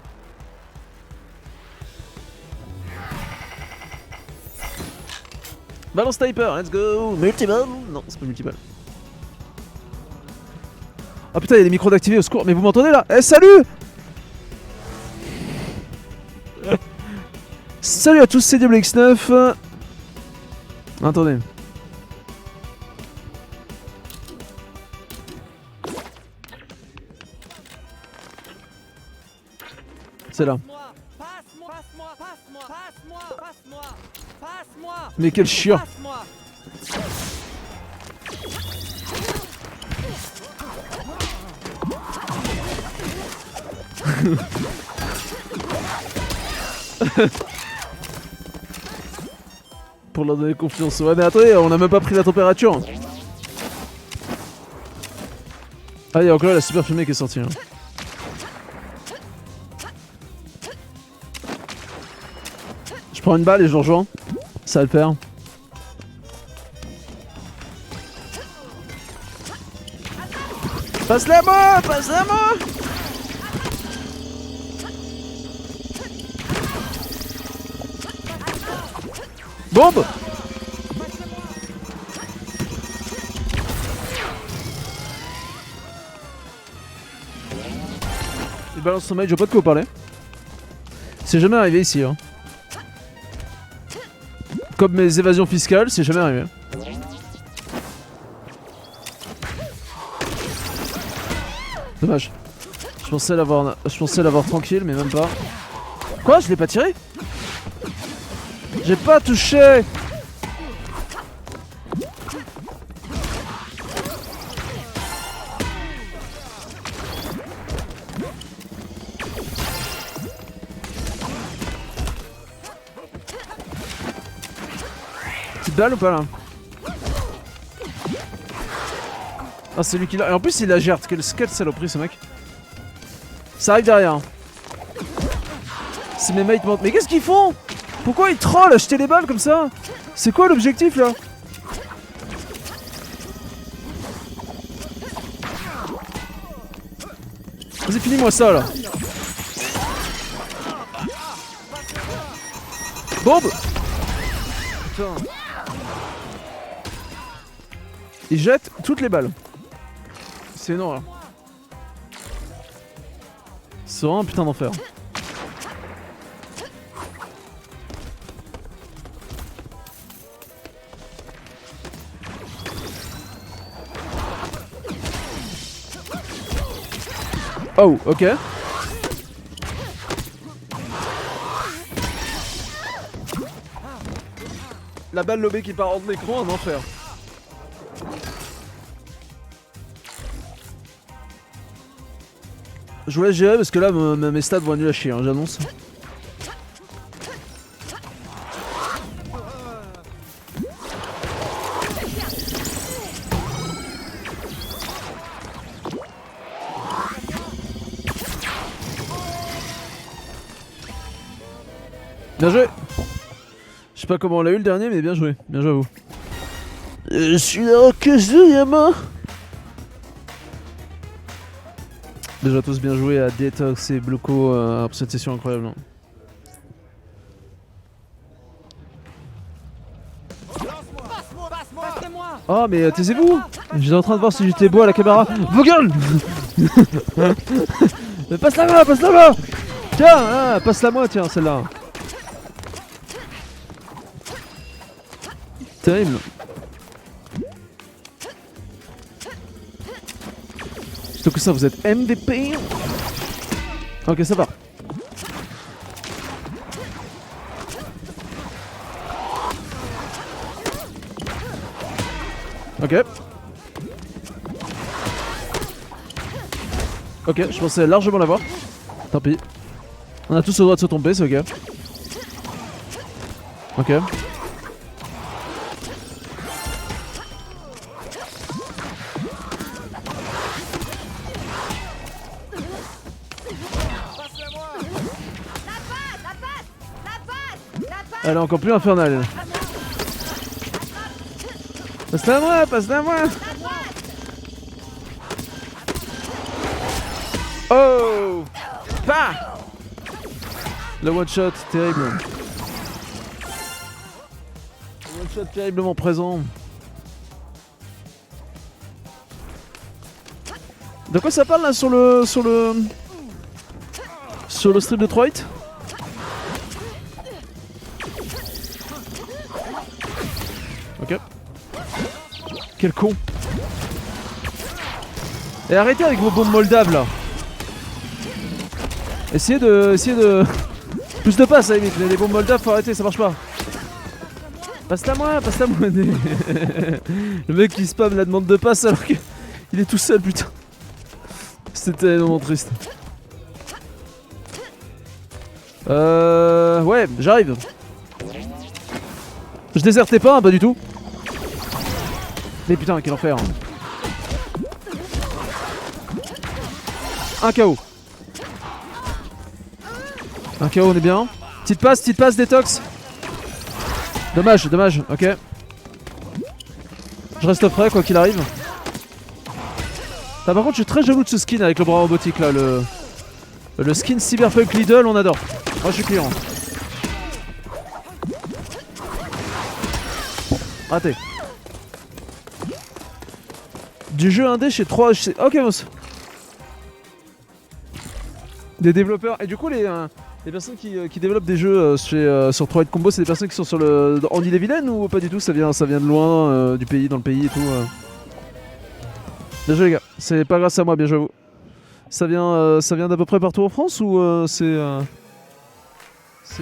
Balance sniper, let's go. Multiball. Non, c'est pas multiball. Ah putain, il y a des micros d'activer au secours. Mais vous m'entendez là? Eh salut. Salut à tous, c'est Diablo X9. Attendez. C'est là. Mais quel chiant. Pour leur donner confiance. Ouais mais attendez, on a même pas pris la température. Ah y'a encore la super fumée qui est sortie. Hein. Je prends une balle et je rejoins. Ça va le faire. Passe la moi. Passe la moi. Bombe. Il balance son mage, je vois pas de quoi parler. C'est jamais arrivé ici hein. Comme mes évasions fiscales, c'est jamais arrivé. Dommage. Je pensais l'avoir tranquille, mais même pas. Quoi? Je l'ai pas tiré? J'ai pas touché. Petite balle ou pas là? Ah c'est lui qui l'a. Et en plus il la gère. Quelle saloperie ce mec. Ça arrive derrière. C'est mes mates montent. Mais qu'est-ce qu'ils font? Pourquoi ils trollent à jeter les balles comme ça? C'est quoi l'objectif là? Vas-y finis-moi ça là. Bombe. Putain. Il jette toutes les balles. C'est énorme. C'est vraiment un putain d'enfer. Oh, ok. La balle lobée qui part hors de l'écran, un enfer. Je vous laisse gérer parce que là mes stats vont nul à chier, hein, j'annonce. Bien joué. Je sais pas comment on l'a eu le dernier mais bien joué à vous. Je suis là que je Yama. Déjà tous bien joué à Detox et Bloco pour cette session incroyable. Oh mais taisez-vous. J'étais en train de voir si j'étais beau à la caméra. Vos gueules. Passe la main, passe la main. Tiens, ah, passe la moi, tiens, celle-là. Terrible. Surtout que ça, vous êtes MVP. Ok, ça va. Ok. Ok, je pensais largement l'avoir. Tant pis. On a tous le droit de se tromper, c'est ok. Ok. Elle est encore plus infernale. Passe-la à moi, passe-la à moi. Oh, bah. Le one shot, terrible. Le one shot terriblement présent. De quoi ça parle là sur le strip de Troit? Ok. Quel con. Et arrêtez avec vos bombes moldaves là. Essayez de... Plus de passes à la limite, mais les bombes moldaves faut arrêter, ça marche pas. Passe-la moi, passe-la moi. Le mec qui spam la demande de passe alors qu'il est tout seul, putain. C'était tellement triste. Ouais, j'arrive. Je désertais pas, hein, pas du tout. Mais putain, quel enfer. Un KO. Un KO, on est bien. Petite passe, détox. Dommage, dommage, ok. Je reste prêt, quoi qu'il arrive. Ah, par contre, je suis très jaloux de ce skin avec le bras robotique là. Le skin Cyberpunk Lidl, on adore. Moi, je suis client. Raté. Du jeu indé chez 3... Ok, boss. Des développeurs. Et du coup, les personnes qui développent des jeux sur 3 Combo, c'est des personnes qui sont en Ille-et-Vilaine ou pas du tout? Ça vient de loin, du pays, dans le pays et tout. Bien joué les gars, c'est pas grâce à moi, bien joué à vous. Ça vient d'à peu près partout en France ou c'est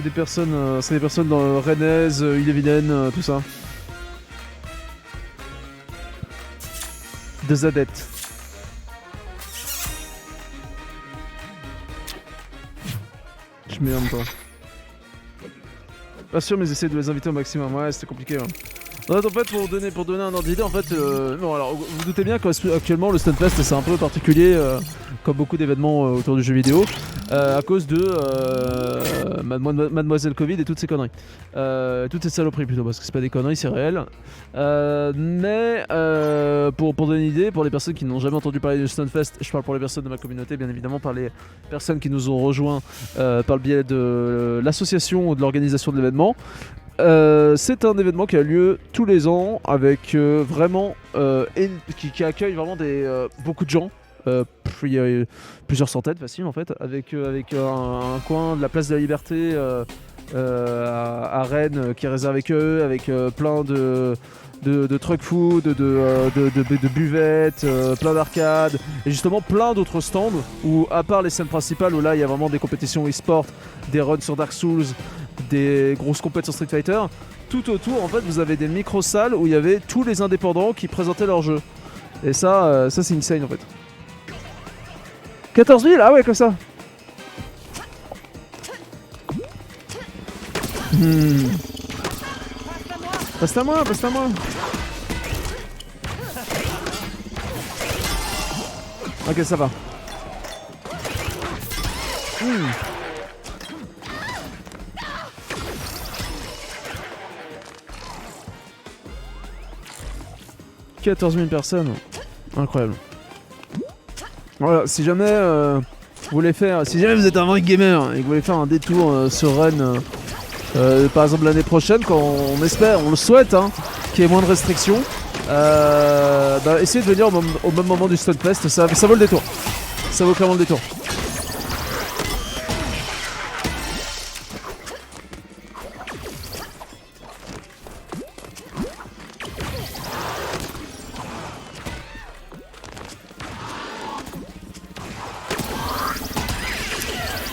des personnes dans Rennes, Ille-et-Vilaine, tout ça? Des adeptes. Je mets en même temps. Pas sûr, mais j'essaie de les inviter au maximum. Ouais, c'était compliqué. Ouais. En fait, pour donner un ordre d'idée, en fait, bon, alors, vous vous doutez bien qu'actuellement le Stunfest c'est un peu particulier, comme beaucoup d'événements autour du jeu vidéo, à cause de Mademoiselle Covid et toutes ces conneries. Toutes ces saloperies plutôt, parce que c'est pas des conneries, c'est réel. Mais pour donner une idée, pour les personnes qui n'ont jamais entendu parler du Stunfest, je parle pour les personnes de ma communauté, bien évidemment, par les personnes qui nous ont rejoints par le biais de l'association ou de l'organisation de l'événement. C'est un événement qui a lieu tous les ans avec vraiment qui accueille vraiment beaucoup de gens. Il y a plusieurs centaines facile en fait, avec un coin de la place de la Liberté à Rennes qui est réservé avec eux, avec plein de truck food, de buvettes, plein d'arcades et justement plein d'autres stands où, à part les scènes principales où là il y a vraiment des compétitions e-sport, des runs sur Dark Souls, des grosses compètes sur Street Fighter, tout autour en fait vous avez des micro-salles où il y avait tous les indépendants qui présentaient leur jeu. Et ça c'est insane en fait. 14 000, ah ouais, comme ça. Passe-la moi, passe-la moi. Ok, ça va. 14 000 personnes. Incroyable. Voilà, si jamais vous voulez faire, si jamais vous êtes un vrai gamer et que vous voulez faire un détour sur Rennes, par exemple l'année prochaine, quand on espère, on le souhaite, hein, qu'il y ait moins de restrictions, essayez de venir au même moment du Stunfest, ça vaut le détour. Ça vaut clairement le détour.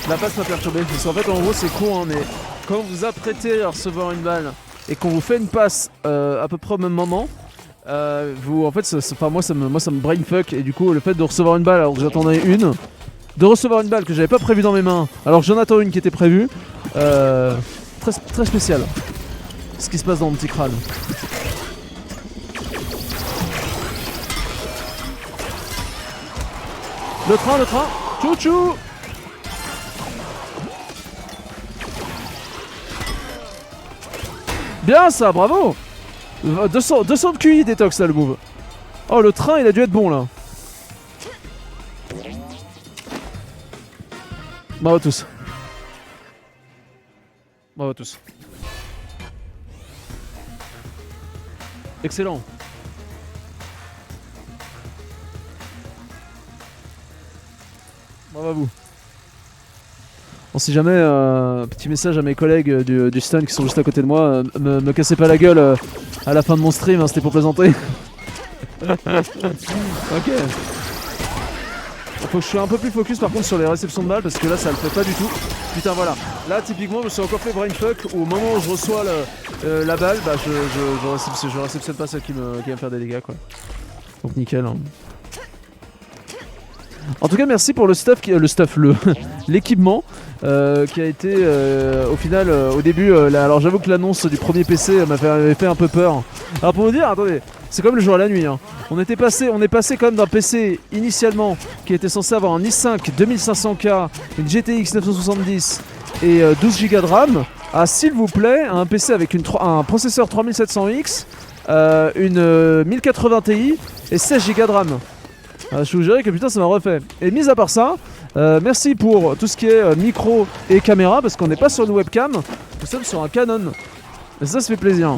La passe m'a perturbé, parce qu'en fait en gros c'est con hein, mais quand vous vous apprêtez à recevoir une balle et qu'on vous fait une passe à peu près au même moment, vous en fait moi ça me brainfuck et du coup le fait de recevoir une balle alors que j'attendais une, de recevoir une balle que j'avais pas prévue dans mes mains, alors que j'en attends une qui était prévue. Très, très spécial. Ce qui se passe dans mon petit crâne. Le train, chouchou. Bien ça, bravo. 200 de QI détox là le move. Oh le train il a dû être bon là. Bravo à tous. Bravo à tous. Excellent. Bravo à vous. Bon, si jamais, petit message à mes collègues du stun qui sont juste à côté de moi, me cassez pas la gueule à la fin de mon stream, hein, c'était pour plaisanter. Ok. Faut que je sois un peu plus focus par contre sur les réceptions de balles parce que là ça le fait pas du tout. Putain voilà, là typiquement je me suis encore fait brainfuck où au moment où je reçois la balle, bah je réceptionne pas celle qui va me faire des dégâts quoi. Donc nickel. Hein. En tout cas merci pour le stuff, l'équipement qui a été au final au début, alors j'avoue que l'annonce du premier PC m'avait fait un peu peur. Alors pour vous dire, attendez, c'est comme le jour et la nuit. Hein. On est passé quand même d'un PC initialement qui était censé avoir un i5 2500K, une GTX 970 et 12 Go de RAM à s'il vous plaît un PC avec un processeur 3700X, une 1080 Ti et 16 Go de RAM. Je vous dirais que putain ça m'a refait. Et mis à part ça, merci pour tout ce qui est micro et caméra parce qu'on n'est pas sur une webcam, nous sommes sur un Canon. Et ça fait plaisir.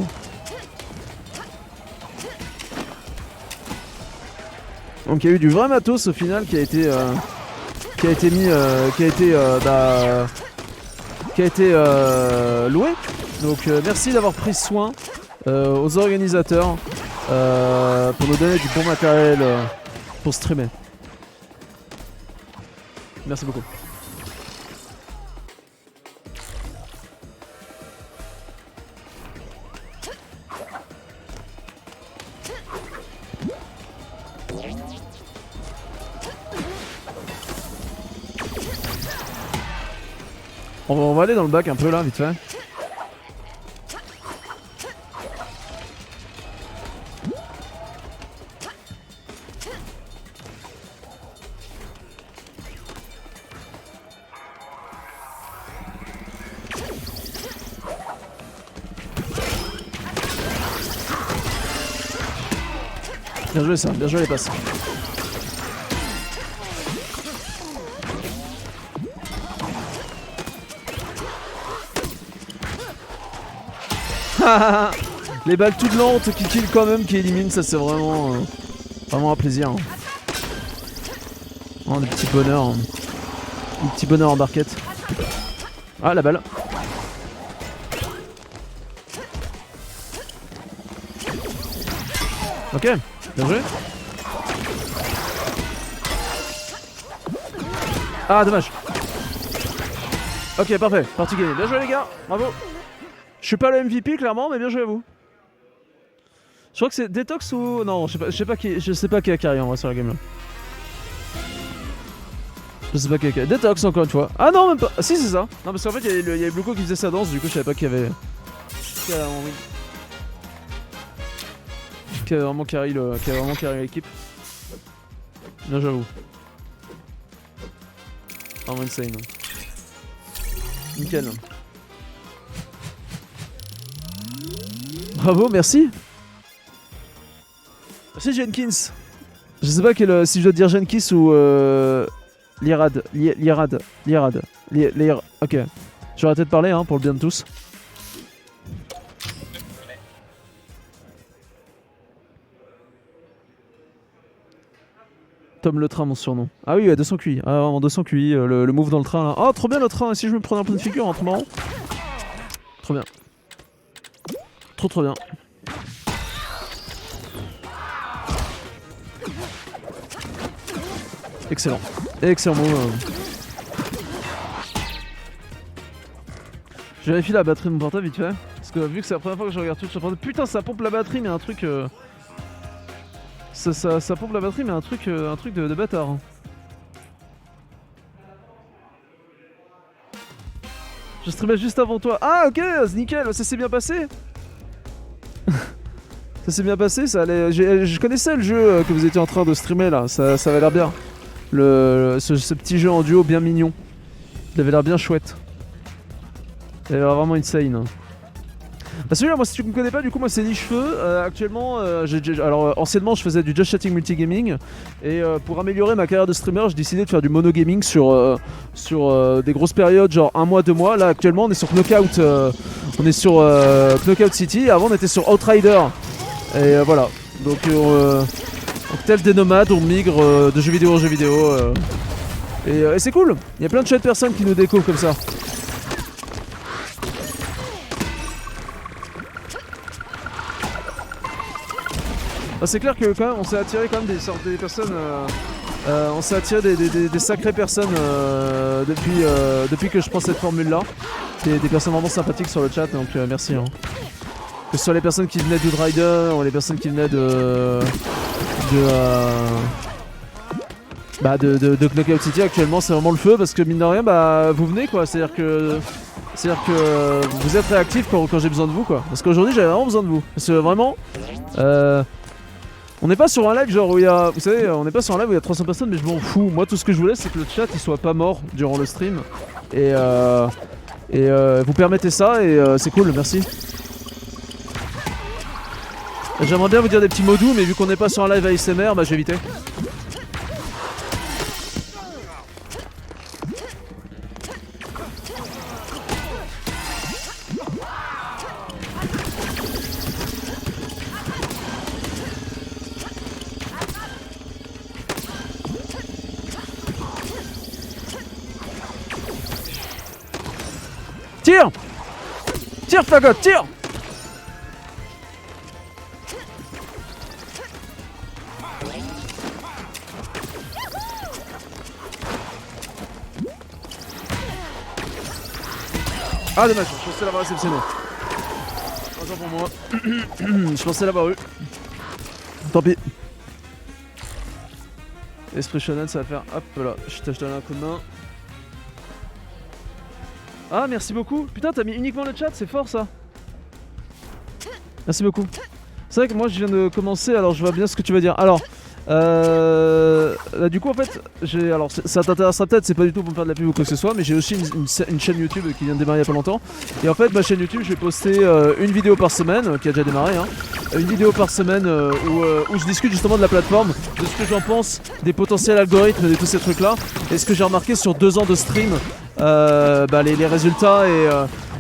Donc il y a eu du vrai matos au final qui a été loué. Donc merci d'avoir pris soin aux organisateurs pour nous donner du bon matériel pour streamer. Merci beaucoup. On va aller dans le bac un peu là, vite fait. Bien joué ça, bien joué les passes. Les balles toutes lentes qui kill quand même, qui éliminent, ça c'est vraiment un plaisir. Hein. Oh, des petits bonheurs. Hein. Un petit bonheur en barquette. Ah la balle. Ok, bien joué. Ah dommage. Ok parfait, partie gagnée. Bien joué les gars, bravo. Je suis pas le MVP clairement, mais bien joué à vous. Je crois que c'est Detox ou... Non, je sais pas qui a carry en vrai sur la game là. Je sais pas qui a carry. Detox encore une fois. Ah non même pas. Ah, si c'est ça. Non parce qu'en fait il y avait Bluco qui faisait sa danse, du coup je savais pas qu'il y avait... Qui avait vraiment carry l'équipe. Bien joué à vous. Vraiment insane. Nickel. Bravo, merci. Merci Jenkins. Je sais pas si je dois dire Jenkins ou Lirad. Ok. J'aurais arrêté de parler hein, pour le bien de tous. Tom le train, mon surnom. Ah oui, 200 QI. Ah vraiment 200 QI, le move dans le train là. Oh trop bien le train, si je me prenais un peu de figure en trop marrant. Trop bien. Trop bien. Excellent. Excellent move. Je vérifie la batterie de mon portable vite fait. Parce que vu que c'est la première fois que je regarde tout sur le portable. Putain ça pompe la batterie mais un truc... Ça pompe la batterie mais un truc de bâtard. Je streamais juste avant toi. Ah ok, c'est nickel, ça s'est bien passé. Ça s'est bien passé, ça allait. Je connaissais le jeu que vous étiez en train de streamer là, ça avait l'air bien. Ce petit jeu en duo bien mignon. Il avait l'air bien chouette. Il avait l'air vraiment insane. Bah celui-là, moi si tu me connais pas, du coup moi c'est Lichefeu. Actuellement, alors anciennement je faisais du Just Chatting Multigaming. Et pour améliorer ma carrière de streamer, j'ai décidé de faire du monogaming sur des grosses périodes, genre 1 mois, 2 mois. Là actuellement on est sur Knockout, on est sur Knockout City. Avant on était sur Outrider. Et voilà, donc tel des nomades, on migre de jeux vidéo en jeux vidéo. Et c'est cool, il y a plein de chouettes personnes qui nous découvrent comme ça. Ah, c'est clair que quand même on s'est attiré quand même des personnes, on s'est attiré des sacrées personnes depuis que je prends cette formule là. Des personnes vraiment sympathiques sur le chat, donc merci. Hein. Que ce soit les personnes qui venaient d'Outrider ou les personnes qui venaient de Knockout City, actuellement c'est vraiment le feu parce que mine de rien bah vous venez quoi, c'est-à-dire que vous êtes réactifs quand j'ai besoin de vous quoi. Parce qu'aujourd'hui j'avais vraiment besoin de vous. Parce que vraiment on n'est pas sur un live genre où il y a, vous savez, on n'est pas sur un live où il y a 300 personnes, mais je m'en fous. Moi tout ce que je voulais c'est que le chat il soit pas mort durant le stream et vous permettez ça et c'est cool, merci. J'aimerais bien vous dire des petits mots doux, mais vu qu'on n'est pas sur un live ASMR, bah je vais éviter. Tire! Tire, fagot, tire! Ah dommage, je pensais l'avoir réceptionné. Autant pour moi. Je pensais l'avoir eu. Tant pis. Esprit shonen ça va faire. Hop là, je t'ai donné un coup de main. Ah merci beaucoup. Putain t'as mis uniquement le chat, c'est fort ça. Merci beaucoup. C'est vrai que moi je viens de commencer, alors je vois bien ce que tu veux dire. Alors là, du coup en fait alors ça t'intéressera peut-être, c'est pas du tout pour me faire de la pub ou quoi que ce soit, mais j'ai aussi une chaîne YouTube qui vient de démarrer il y a pas longtemps. Et en fait ma chaîne YouTube je vais poster une vidéo par semaine, qui a déjà démarré hein. Une vidéo par semaine où je discute justement de la plateforme, de ce que j'en pense, des potentiels algorithmes, de tous ces trucs là. Et ce que j'ai remarqué sur 2 ans de stream, les résultats et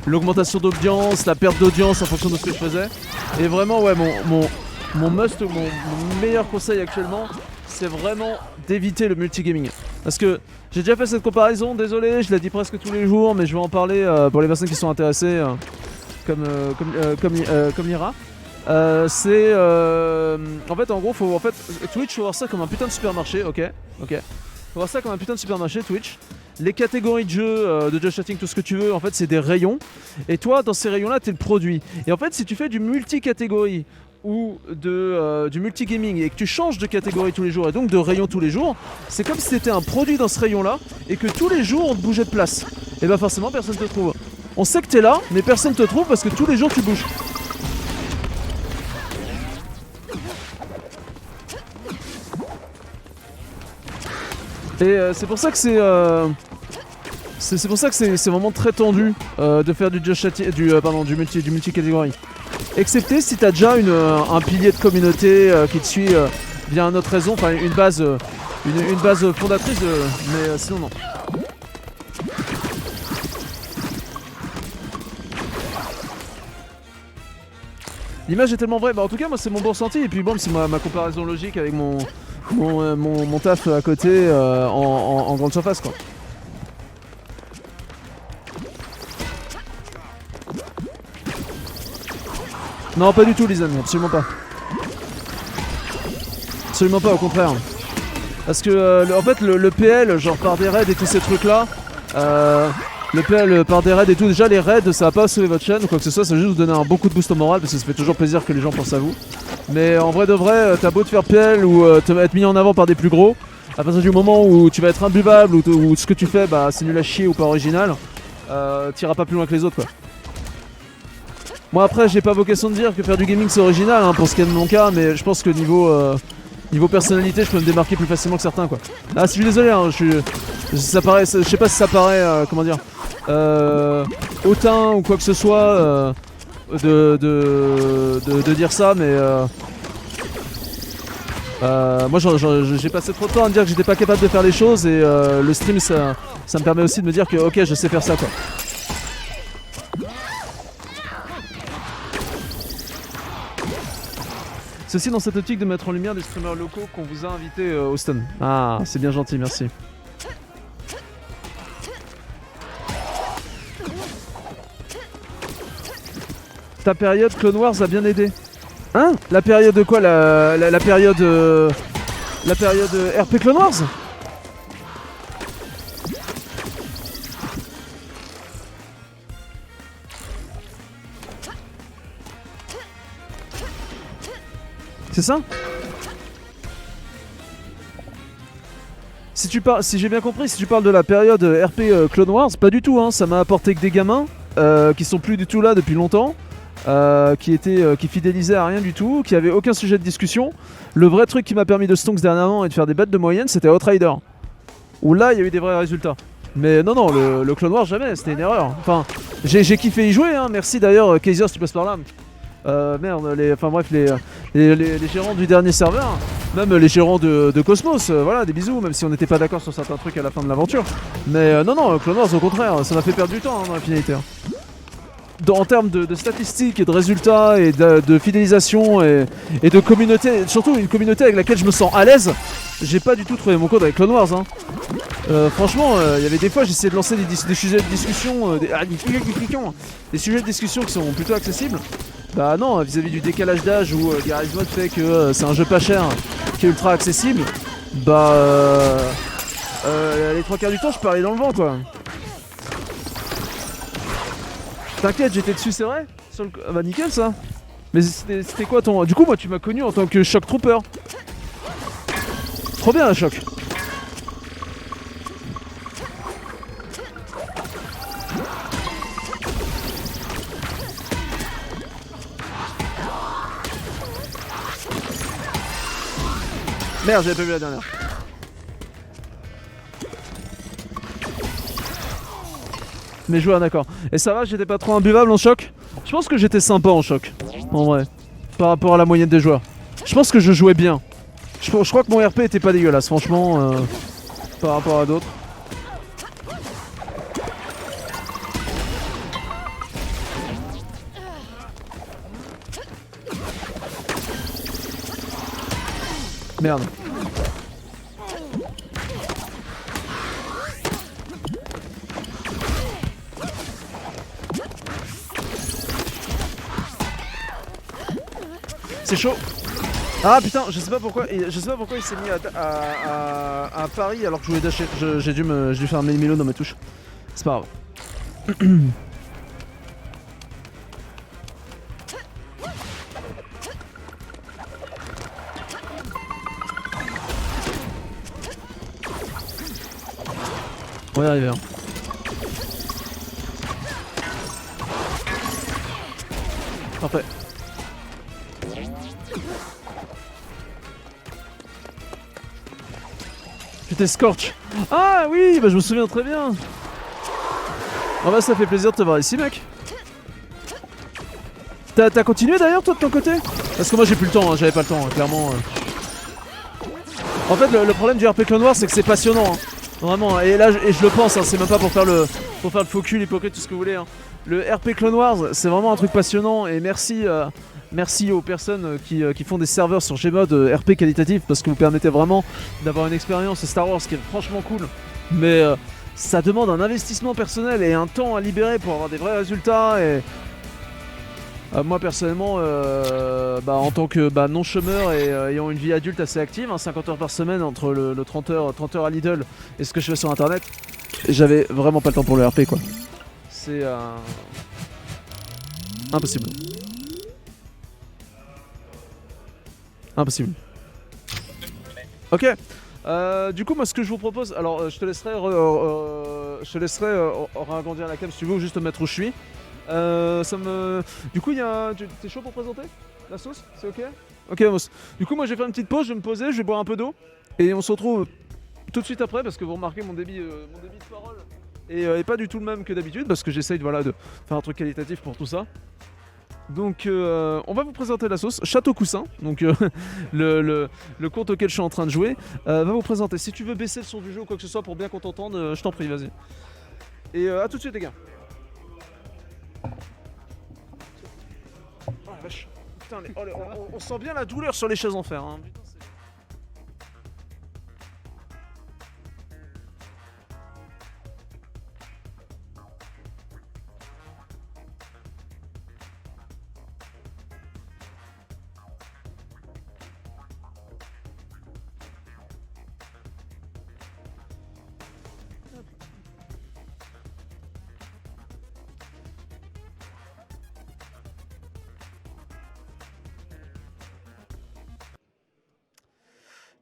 l'augmentation d'audience, la perte d'audience en fonction de ce que je faisais. Et vraiment ouais mon meilleur conseil actuellement, c'est vraiment d'éviter le multigaming. Parce que j'ai déjà fait cette comparaison, désolé, je la dis presque tous les jours, mais je vais en parler pour les personnes qui sont intéressées, comme Lyra. En fait, en gros, Twitch, faut voir ça comme un putain de supermarché, ok. Faut voir ça comme un putain de supermarché, Twitch. Les catégories de jeux, de Just Chatting, tout ce que tu veux, en fait, c'est des rayons. Et toi, dans ces rayons-là, t'es le produit. Et en fait, si tu fais du multi-catégorie ou du multigaming et que tu changes de catégorie tous les jours et donc de rayon tous les jours, c'est comme si t'étais un produit dans ce rayon-là et que tous les jours, on te bougeait de place. Et bah forcément, personne te trouve. On sait que t'es là, mais personne te trouve parce que tous les jours, tu bouges. Et c'est pour ça que c'est vraiment très tendu de faire du Just Chatting, du multi-catégorie. Excepté si t'as déjà un pilier de communauté qui te suit via une autre raison, enfin une base fondatrice, mais sinon non. L'image est tellement vraie, bah en tout cas moi c'est mon bon ressenti et puis bon c'est ma comparaison logique avec mon taf à côté en grande surface quoi. Non pas du tout les amis, absolument pas. Absolument pas, au contraire. Parce que en fait le PL genre par des raids et tous ces trucs là, le PL par des raids et tout, déjà les raids ça va pas sauver votre chaîne ou quoi que ce soit, ça va juste vous donner un bon coup de boost au moral parce que ça fait toujours plaisir que les gens pensent à vous. Mais en vrai de vrai, t'as beau te faire PL ou être mis en avant par des plus gros, à partir du moment où tu vas être imbuvable ou ce que tu fais bah c'est nul à chier ou pas original, t'iras pas plus loin que les autres quoi. Moi après j'ai pas vocation de dire que faire du gaming c'est original hein, pour ce qui est de mon cas, mais je pense que niveau personnalité je peux me démarquer plus facilement que certains quoi. Ah je suis désolé hein, ça paraît, je sais pas si ça paraît comment dire hautain ou quoi que ce soit de dire ça, mais moi j'ai passé trop de temps à me dire que j'étais pas capable de faire les choses et le stream ça me permet aussi de me dire que ok je sais faire ça quoi. C'est aussi dans cette optique de mettre en lumière des streamers locaux qu'on vous a invités Austin. Ah c'est bien gentil, merci. Ta période Clone Wars a bien aidé. Hein? La période de quoi? La période... La période RP Clone Wars? C'est ça? Si j'ai bien compris, si tu parles de la période RP Clone Wars, pas du tout, hein. Ça m'a apporté que des gamins qui sont plus du tout là depuis longtemps. Qui fidélisaient à rien du tout, qui avaient aucun sujet de discussion. Le vrai truc qui m'a permis de stonks dernièrement et de faire des bêtes de moyenne, c'était Outrider. Où là, il y a eu des vrais résultats. Mais non, le Clone Wars, jamais, c'était une erreur. Enfin, j'ai kiffé y jouer, hein. Merci d'ailleurs, Kaiser, si tu passes par là. Merde, les gérants du dernier serveur, même les gérants de Cosmos, voilà, des bisous, même si on n'était pas d'accord sur certains trucs à la fin de l'aventure. Mais non, Clone Wars, au contraire, ça m'a fait perdre du temps hein, dans la finalité. En termes de statistiques et de résultats et de fidélisation et de communauté, surtout une communauté avec laquelle je me sens à l'aise, j'ai pas du tout trouvé mon code avec Clone Wars. Hein. Franchement, il y avait des fois j'essayais de lancer des sujets de discussion, des sujets de discussion qui sont plutôt accessibles. Bah non, vis-à-vis du décalage d'âge où Garry's Mod fait que c'est un jeu pas cher qui est ultra accessible, bah les 3/4 du temps je peux aller dans le vent quoi. T'inquiète, j'étais dessus, c'est vrai sur le... Ah bah nickel ça. Mais c'était quoi ton... Du coup moi tu m'as connu en tant que Shock Trooper. Trop bien la Shock. Merde, j'avais pas vu la dernière. Mais joueurs d'accord. Et ça va, j'étais pas trop imbuvable en choc? Je pense que j'étais sympa en choc, en vrai, par rapport à la moyenne des joueurs. Je pense que je jouais bien. Je crois que mon RP était pas dégueulasse, franchement, par rapport à d'autres. Merde. C'est chaud. Ah putain, je sais pas pourquoi il s'est mis à Paris alors que je voulais dasher. J'ai dû faire un mélo dans mes touches. C'est pas grave. On va y arriver. Hein. Parfait. J'étais Scorch. Ah oui, bah je me souviens très bien. Ah bah ça fait plaisir de te voir ici mec. T'as continué d'ailleurs toi de ton côté? Parce que moi j'ai plus le temps, hein, j'avais pas le temps, hein, clairement. En fait le problème du RP Clone Wars c'est que c'est passionnant. Hein. Vraiment, et là je le pense, hein, c'est même pas pour faire le faux cul, l'hypocrite, tout ce que vous voulez. Hein. Le RP Clone Wars c'est vraiment un truc passionnant et merci aux personnes qui font des serveurs sur Gmod RP qualitatif parce que vous permettez vraiment d'avoir une expérience Star Wars qui est franchement cool. Mais ça demande un investissement personnel et un temps à libérer pour avoir des vrais résultats et... moi personnellement, en tant que non-chômeur et ayant une vie adulte assez active, hein, 50 heures par semaine entre le 30 heures à Lidl et ce que je fais sur internet, j'avais vraiment pas le temps pour le RP quoi. C'est impossible. Impossible. Ok. Du coup moi ce que je vous propose, alors je te laisserai je te laisserai agrandir la cam si tu veux ou juste te mettre où je suis. Du coup, t'es chaud pour présenter la sauce? C'est ok? Ok, Amos. Du coup, moi, je vais faire une petite pause, je vais me poser, je vais boire un peu d'eau. Et on se retrouve tout de suite après parce que vous remarquez mon débit de parole est pas du tout le même que d'habitude parce que j'essaye de faire un truc qualitatif pour tout ça. Donc on va vous présenter la sauce Château Coussin, donc le compte auquel je suis en train de jouer, va vous présenter. Si tu veux baisser le son du jeu ou quoi que ce soit pour bien qu'on t'entende, je t'en prie, vas-y. Et à tout de suite les gars. Oh la vache. Putain, on sent bien la douleur sur les chaises en fer. Hein. Putain,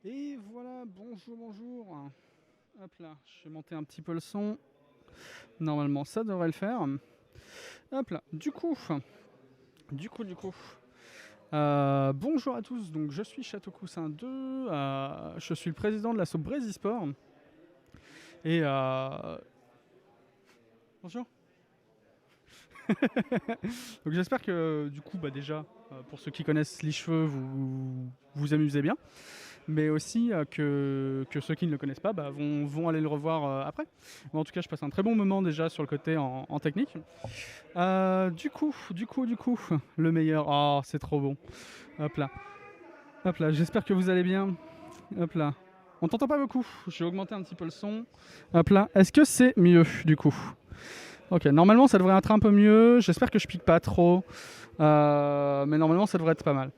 Et voilà, bonjour. Hop là, je vais monter un petit peu le son. Normalement, ça devrait le faire. Hop là, du coup. Bonjour à tous, donc je suis Château Coussin 2, je suis le président de l'asso Brésisport. Et bonjour. Donc j'espère que du coup, déjà, pour ceux qui connaissent les cheveux, vous vous amusez bien. Mais aussi que ceux qui ne le connaissent pas vont aller le revoir après. Mais en tout cas, je passe un très bon moment déjà sur le côté en technique. Du coup, le meilleur. Oh, c'est trop bon. Hop là, j'espère que vous allez bien. Hop là. On t'entend pas beaucoup. Je vais augmenter un petit peu le son. Hop là. Est-ce que c'est mieux du coup? Ok, normalement ça devrait être un peu mieux. J'espère que je pique pas trop. Mais normalement ça devrait être pas mal.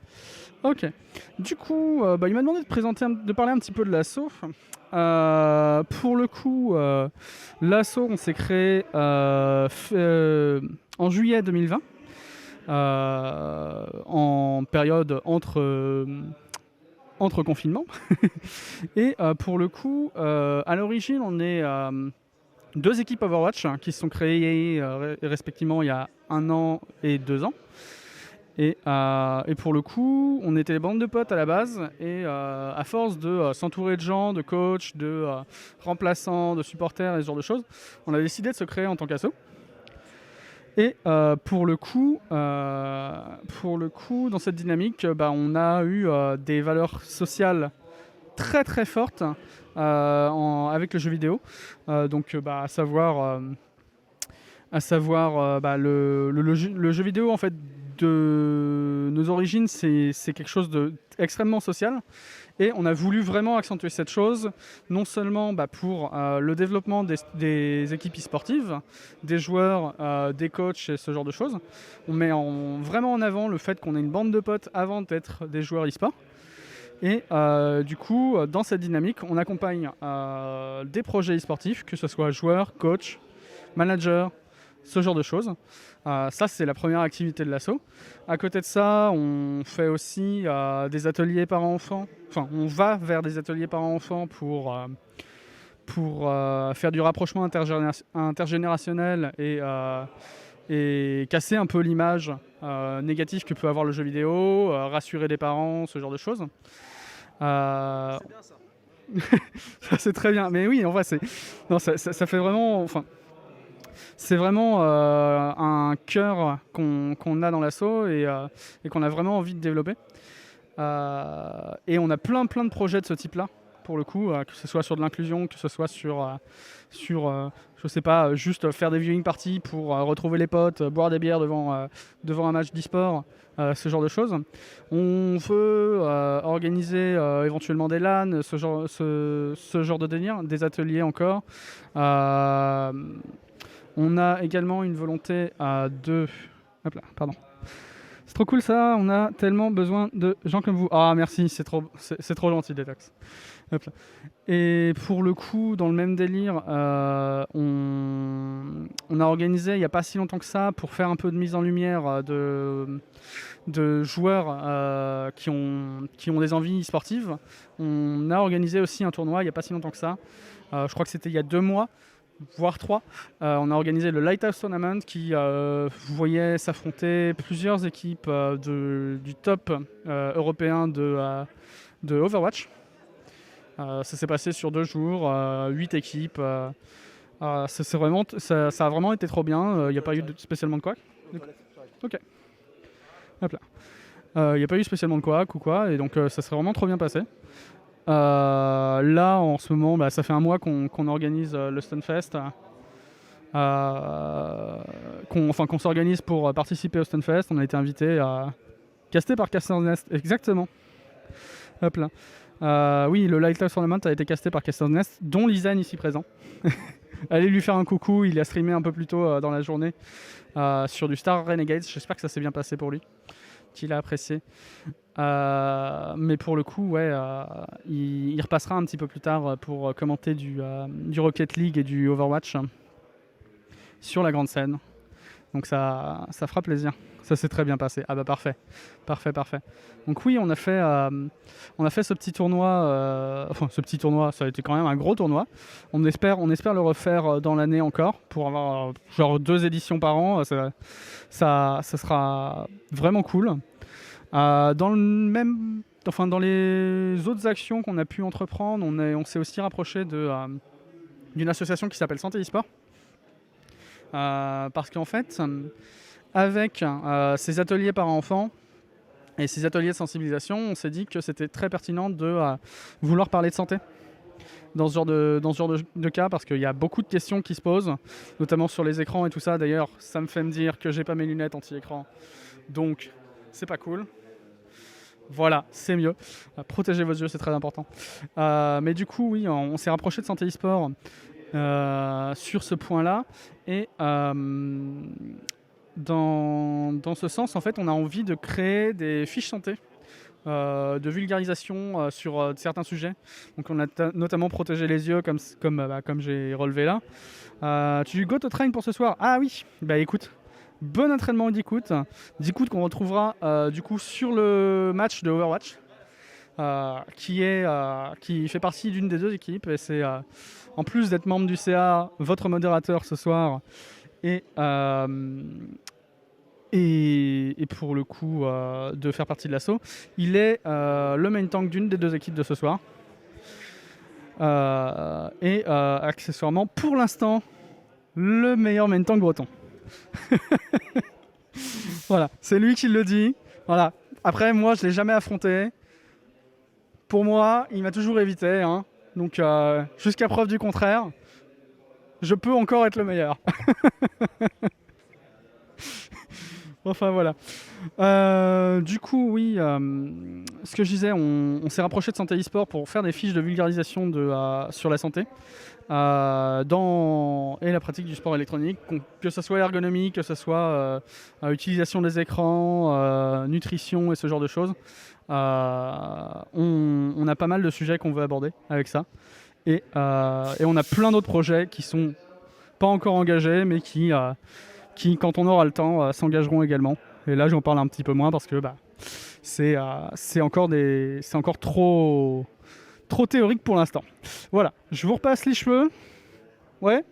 Ok. Du coup, il m'a demandé de parler un petit peu de l'asso. Pour le coup, l'asso, on s'est créé en juillet 2020, en période entre confinements. Et pour le coup, à l'origine, on est deux équipes Overwatch qui se sont créées respectivement il y a 1 an et 2 ans. Et pour le coup, on était des bandes de potes à la base, et à force de s'entourer de gens, de coachs, de remplaçants, de supporters et ce genre de choses, on a décidé de se créer en tant qu'asso. Et pour le coup, dans cette dynamique, on a eu des valeurs sociales très très fortes avec le jeu vidéo. Donc à savoir le jeu vidéo en fait de nos origines, c'est quelque chose d'extrêmement social, et on a voulu vraiment accentuer cette chose, non seulement pour le développement des équipes e-sportives, des joueurs, des coachs et ce genre de choses. On met vraiment en avant le fait qu'on est une bande de potes avant d'être des joueurs e-sport. Et du coup, dans cette dynamique, on accompagne des projets e-sportifs, que ce soit joueurs, coachs, managers, ce genre de choses. Ça, c'est la première activité de l'asso. À côté de ça, on fait aussi des ateliers parents-enfants. Enfin, on va vers des ateliers parents-enfants pour faire du rapprochement intergénérationnel et casser un peu l'image négative que peut avoir le jeu vidéo, rassurer les parents, ce genre de choses. c'est bien ça. Ça, c'est très bien. Mais oui, en vrai, ça fait vraiment... Enfin, c'est vraiment un cœur qu'on a dans l'asso et qu'on a vraiment envie de développer. Et on a plein de projets de ce type-là, pour le coup, que ce soit sur de l'inclusion, que ce soit sur je sais pas, juste faire des viewing parties pour retrouver les potes, boire des bières devant un match d'e-sport, ce genre de choses. On veut organiser éventuellement des LAN, ce genre de délire, des ateliers encore. On a également une volonté de... Hop là, pardon. C'est trop cool ça, on a tellement besoin de gens comme vous. Ah merci, c'est trop gentil Detox. Hop là. Et pour le coup, dans le même délire, on a organisé il n'y a pas si longtemps que ça, pour faire un peu de mise en lumière de joueurs qui ont des envies sportives. On a organisé aussi un tournoi il n'y a pas si longtemps que ça. Je crois que c'était il y a 2 mois, voire 3. On a organisé le Lighthouse Tournament qui voyait s'affronter plusieurs équipes du top européen de Overwatch. Ça s'est passé sur 2 jours, 8 équipes. Ça a vraiment été trop bien. Il n'y a pas eu spécialement de quoi. Ok. Hop là. Il n'y a pas eu spécialement de quoi ou quoi, et donc ça s'est vraiment trop bien passé. Là, en ce moment, ça fait un mois qu'on organise le Stunfest. Qu'on s'organise pour participer au Stunfest. On a été invité à casté par Caster's Nest, exactement. Hop là. Oui, le Lighthouse Tournament a été casté par Caster's Nest, dont Lisanne ici présent. Allez lui faire un coucou, il a streamé un peu plus tôt dans la journée sur du Star Renegades. J'espère que ça s'est bien passé pour lui, qu'il a apprécié. Mais pour le coup, ouais, il repassera un petit peu plus tard pour commenter du Rocket League et du Overwatch sur la grande scène. Donc ça fera plaisir. Ça s'est très bien passé. Ah bah parfait. Donc oui, on a fait ce petit tournoi. Ce petit tournoi, ça a été quand même un gros tournoi. On espère le refaire dans l'année encore pour avoir genre 2 éditions par an. Ça sera vraiment cool. Dans les autres actions qu'on a pu entreprendre, on s'est aussi rapproché d'une association qui s'appelle Santé e-sport. Parce qu'en fait, avec ces ateliers par enfants et ces ateliers de sensibilisation, on s'est dit que c'était très pertinent de vouloir parler de santé dans ce genre de cas, parce qu'il y a beaucoup de questions qui se posent, notamment sur les écrans et tout ça. D'ailleurs, ça me fait me dire que j'ai pas mes lunettes anti-écran, donc c'est pas cool. Voilà, c'est mieux. Protégez vos yeux, c'est très important. Mais du coup, oui, on s'est rapproché de Santé e-sport sur ce point-là. Et dans ce sens, en fait, on a envie de créer des fiches santé de vulgarisation sur certains sujets. Donc on a notamment protégé les yeux, comme j'ai relevé là. Tu go to train pour ce soir? Ah oui, bah écoute. Bon entraînement d'écoute qu'on retrouvera du coup sur le match de Overwatch qui fait partie d'une des 2 équipes, et c'est en plus d'être membre du CA, votre modérateur ce soir, et pour le coup de faire partie de l'assaut, il est le main tank d'une des 2 équipes de ce soir, et accessoirement pour l'instant le meilleur main tank breton. Voilà, c'est lui qui le dit. Voilà. Après, moi, je l'ai jamais affronté. Pour moi, il m'a toujours évité. Hein. Donc, jusqu'à preuve du contraire, je peux encore être le meilleur. Enfin, voilà. Du coup, oui, ce que je disais, on s'est rapproché de Santé e-sport pour faire des fiches de vulgarisation sur la santé. Et la pratique du sport électronique, que ce soit ergonomie, que ce soit utilisation des écrans, nutrition et ce genre de choses. On a pas mal de sujets qu'on veut aborder avec ça. Et on a plein d'autres projets qui sont pas encore engagés, mais qui quand on aura le temps, s'engageront également. Et là, j'en parle un petit peu moins parce que c'est encore trop théorique pour l'instant. Voilà, je vous repasse les cheveux. Ouais.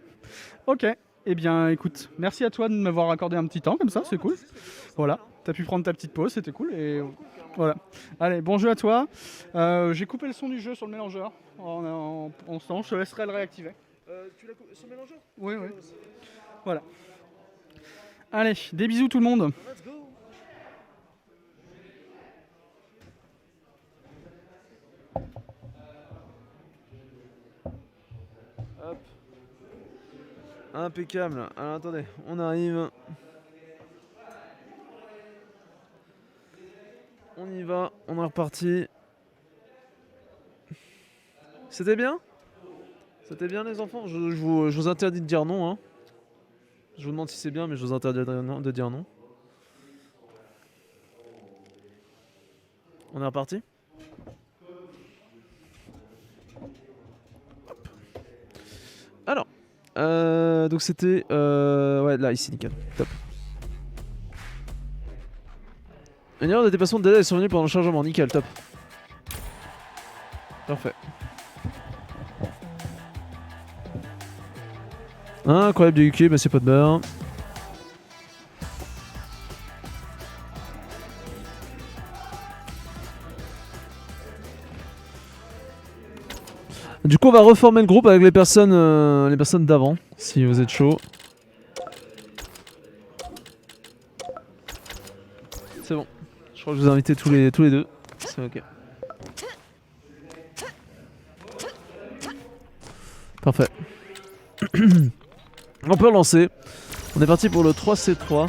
Ok. Eh bien, écoute, merci à toi de m'avoir accordé un petit temps comme ça, c'est cool. Voilà, t'as pu prendre ta petite pause, c'était cool. Et voilà. Allez, bon jeu à toi. J'ai coupé le son du jeu sur le mélangeur en ce temps, je te laisserai le réactiver. Tu l'as coupé sur le mélangeur? Oui. Voilà. Allez, des bisous tout le monde. Let's go. Hop. Impeccable. Alors attendez, on arrive. On y va, on est reparti. C'était bien? C'était bien les enfants? Je vous interdis de dire non. Hein. Je vous demande si c'est bien, mais je vous interdis de dire non. On est reparti? Hop. Alors, donc c'était... ouais, là, ici, nickel. Top. Une erreur de dépassement de data est survenue pendant le chargement. Nickel, top. Parfait. Incroyable du cube, monsieur Potbeurre. Du coup, on va reformer le groupe avec les personnes d'avant, si vous êtes chaud. C'est bon. Je crois que je vous ai invités tous les deux. C'est ok. Parfait. On peut relancer. On est parti pour le 3C3.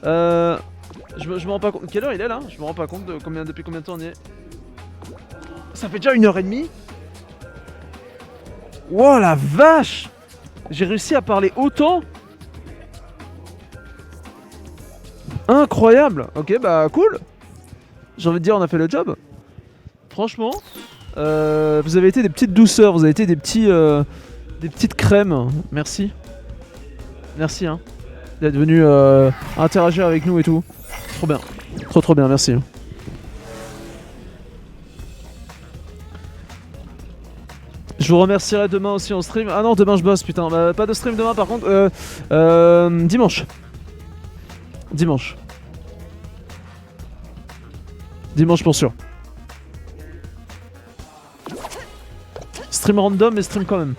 Je me rends pas compte. Quelle heure il est là? Je me rends pas compte de depuis combien de temps on y est. Ça fait déjà 1h30. Wow la vache! J'ai réussi à parler autant. Incroyable. Ok bah cool. J'ai envie de dire on a fait le job. Franchement, vous avez été des petites douceurs, vous avez été des petites crèmes. Merci. Merci hein. D'être venu interagir avec nous et tout. Trop bien. Trop bien, merci. Je vous remercierai demain aussi en stream. Ah non, demain je bosse, putain. Bah, pas de stream demain par contre. Dimanche. Dimanche. Dimanche pour sûr. Stream random mais stream quand même.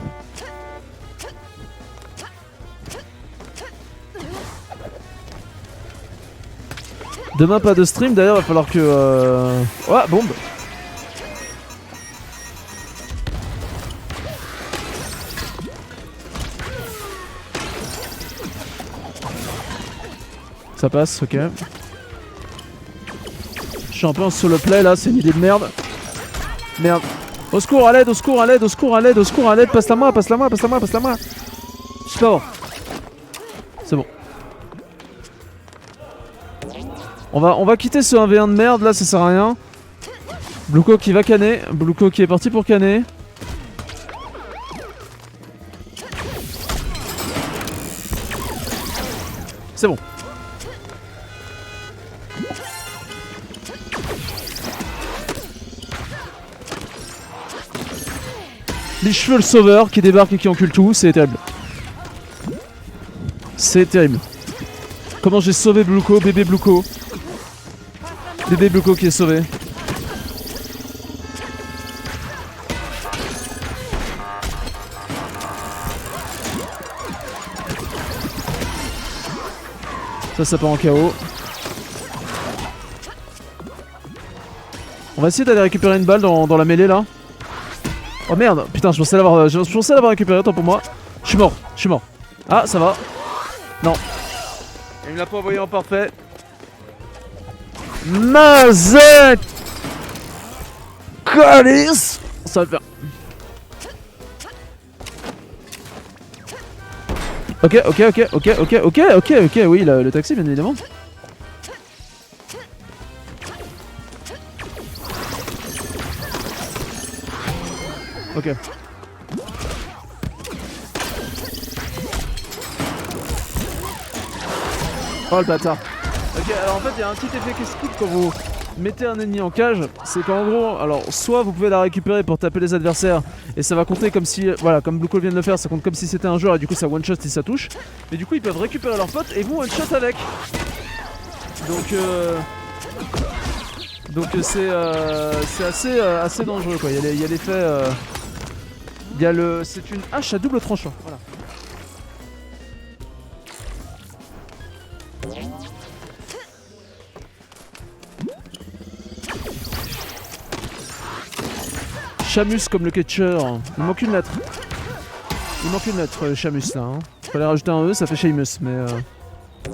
Demain pas de stream, d'ailleurs va falloir que... Ouais, bombe. Ça passe, ok. Je suis un peu en solo play là, c'est une idée de merde. Merde. Au secours, à l'aide, au secours, à l'aide, au secours, à l'aide, au secours, à l'aide, passe la main, passe la main, passe la main, passe la main. Je suis pas bon. C'est bon. On va quitter ce 1v1 de merde là, ça sert à rien. Bluco qui va canner, Bluco qui est parti pour canner. C'est bon. Les cheveux le sauveur qui débarque et qui encule tout, c'est terrible. C'est terrible. Comment j'ai sauvé Bluco, bébé Bluco. Bébé Bluco qui est sauvé. Ça part en KO. On va essayer d'aller récupérer une balle dans la mêlée là. Oh merde, putain, je pensais l'avoir récupéré, autant pour moi. Je suis mort. Ah, ça va. Non. Il me l'a pas envoyé en parfait. Mazet Calis. Ça va le faire. Ok, oui, le taxi bien évidemment. Ok. Oh le bâtard. Ok, alors en fait il y a un petit effet qui se coupe quand vous mettez un ennemi en cage. C'est qu'en gros, alors soit vous pouvez la récupérer pour taper les adversaires et ça va compter comme si, voilà, comme Bluco vient de le faire, ça compte comme si c'était un joueur et du coup ça one shot si ça touche. Mais du coup ils peuvent récupérer leurs potes et vous one shot avec. Donc c'est assez dangereux quoi. Il y a l'effet... c'est une hache à double tranchant. Voilà. Chamus comme le catcher. Il manque une lettre. Chamus là. Hein. Fallait rajouter un E, ça fait Shamus, mais...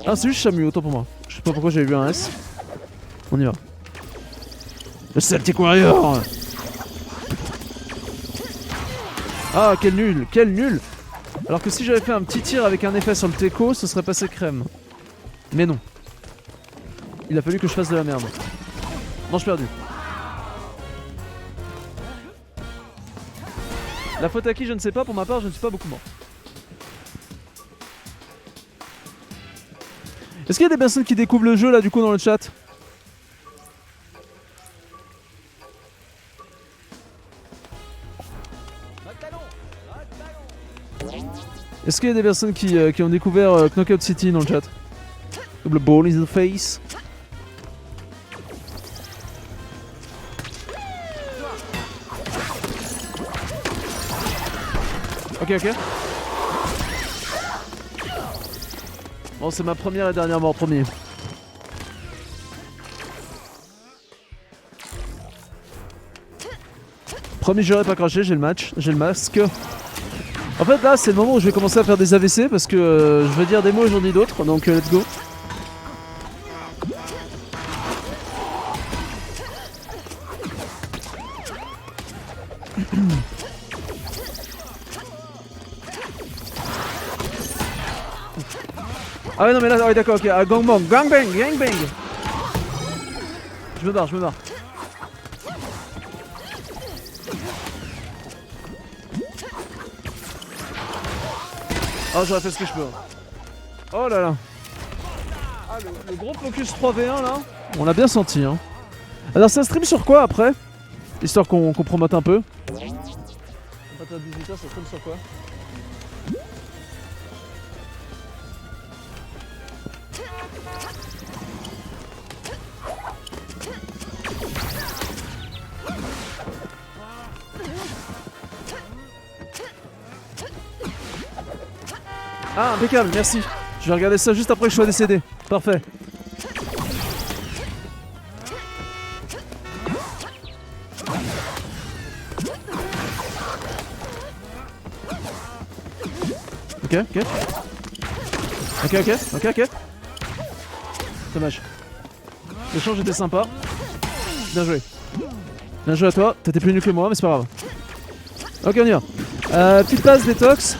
Ah, c'est juste Chamu, autant pour moi. Je sais pas pourquoi j'avais vu un S. On y va. Le Celtic Warrior. Ah, quel nul. Alors que si j'avais fait un petit tir avec un effet sur le Teco, ce serait passé crème. Mais non. Il a fallu que je fasse de la merde. Manche perdue. La faute à qui, je ne sais pas. Pour ma part, je ne suis pas beaucoup mort. Est-ce qu'il y a des personnes qui découvrent le jeu là du coup dans le chat? Est-ce qu'il y a des personnes qui ont découvert Knockout City dans le chat? Double ball in the face. Ok. Bon, c'est ma première et dernière mort, promis. Promis, j'aurais pas craché, j'ai le match, j'ai le masque. En fait, là, c'est le moment où je vais commencer à faire des AVC parce que je veux dire des mots et j'en dis d'autres, donc let's go. Ah ouais non mais là, ouais d'accord, ok, gangbang, gangbang. Je me barre. Oh j'aurais fait ce que je peux. Oh là là. Ah le gros focus 3v1 là, on l'a bien senti hein. Alors ça stream sur quoi après? Histoire qu'on promote un peu. À partir de 18h ça stream sur quoi? Ah impeccable, merci. Je vais regarder ça juste après que je sois décédé. Parfait. Ok. Dommage. L'échange était sympa. Bien joué. Bien joué à toi. T'étais plus nul que moi, mais c'est pas grave. Ok, on y va. Petite passe détox.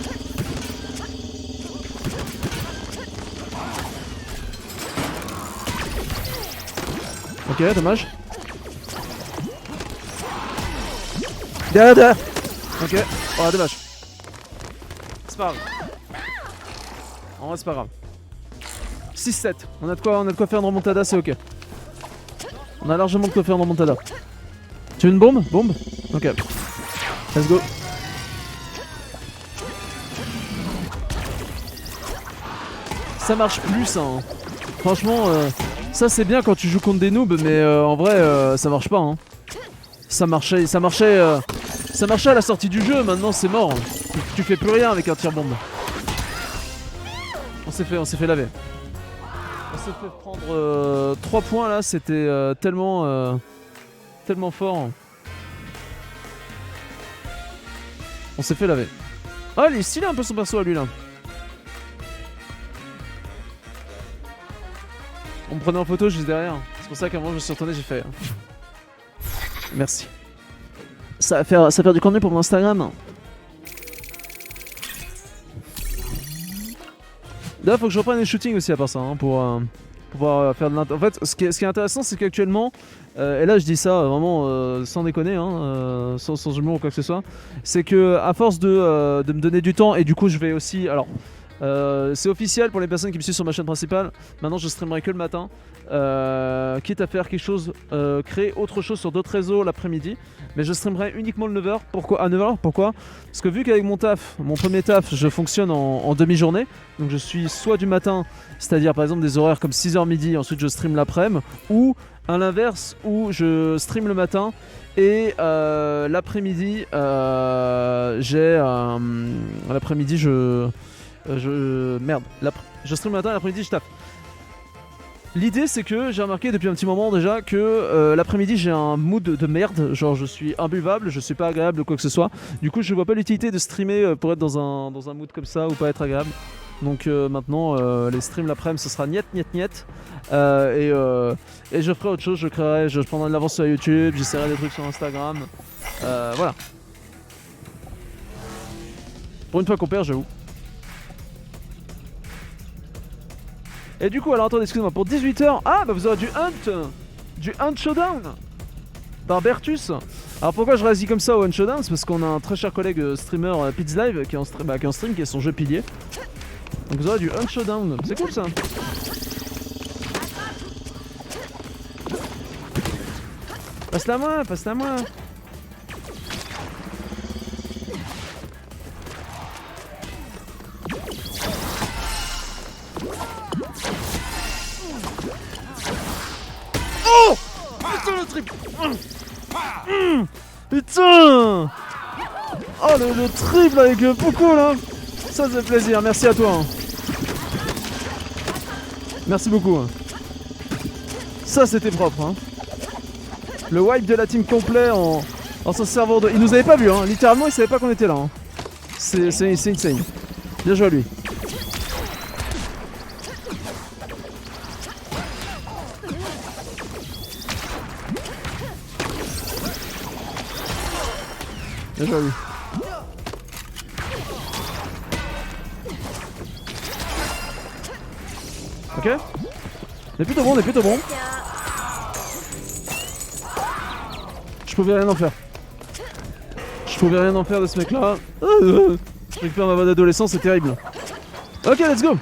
Ok, dommage. Derrière. Ok. Oh, dommage. C'est pas grave. En vrai, c'est pas grave. 6-7. On a de quoi faire une remontada, c'est ok. On a largement de quoi faire une remontada. Tu veux une bombe? Bombe? Ok. Let's go. Ça marche plus, ça. Hein. Franchement, ça c'est bien quand tu joues contre des noobs, mais en vrai, ça marche pas. Hein. Ça marchait à la sortie du jeu. Maintenant, c'est mort. Tu fais plus rien avec un tir-bombe. On s'est fait laver. On s'est fait prendre 3 points là, c'était tellement fort. On s'est fait laver. Ah, il est stylé un peu son perso à lui là. On me prenait en photo juste derrière. C'est pour ça qu'à un moment je me suis retourné, j'ai fait. Merci. Ça va faire du contenu pour mon Instagram. Là, faut que je reprenne les shootings aussi à part ça, hein, pour pouvoir faire de l'int. En fait, ce qui est intéressant, c'est qu'actuellement, et là je dis ça vraiment sans déconner, hein, sans humour ou quoi que ce soit, c'est que à force de me donner du temps, et du coup je vais aussi. Alors, c'est officiel pour les personnes qui me suivent sur ma chaîne principale. Maintenant, je streamerai que le matin. Quitte à faire quelque chose, créer autre chose sur d'autres réseaux l'après-midi. Mais je streamerai uniquement le 9h. Pourquoi à 9h? Pourquoi? Parce que vu qu'avec mon premier taf, je fonctionne en demi-journée. Donc je suis soit du matin, c'est-à-dire par exemple des horaires comme 6h midi, ensuite je stream l'après-midi. Ou à l'inverse, où je stream le matin et l'après-midi, l'après-midi je stream le matin et l'après-midi je tape. L'idée c'est que j'ai remarqué depuis un petit moment déjà que l'après-midi j'ai un mood de merde, genre je suis imbuvable, je suis pas agréable ou quoi que ce soit. Du coup je vois pas l'utilité de streamer pour être dans un mood comme ça ou pas être agréable. Donc maintenant les streams l'après-midi ce sera niet. Et je ferai autre chose, je prendrai de l'avance sur YouTube, j'essaierai des trucs sur Instagram. Voilà. Pour une fois qu'on perd, j'avoue. Et du coup, alors attendez, excusez-moi, pour 18h, ah bah vous aurez du Hunt Showdown par Bertus. Alors pourquoi je réagis comme ça au Hunt Showdown? C'est parce qu'on a un très cher collègue streamer Pits Live qui est en stream, qui est son jeu pilier. Donc vous aurez du Hunt Showdown, c'est cool ça. Passe-la moi. triple. Putain. Oh le triple avec Poco là. Ça fait plaisir, merci à toi. Hein. Merci beaucoup. Hein. Ça c'était propre. Hein. Le wipe de la team complet en s'en servant de... Il nous avait pas vu, hein. Littéralement il savait pas qu'on était là. Hein. C'est insane. Bien joué à lui. Bien joué à lui. Ok. On est plutôt bon. Je pouvais rien en faire. De ce mec là. Je récupère ma voix d'adolescent, c'est terrible. Ok, let's go.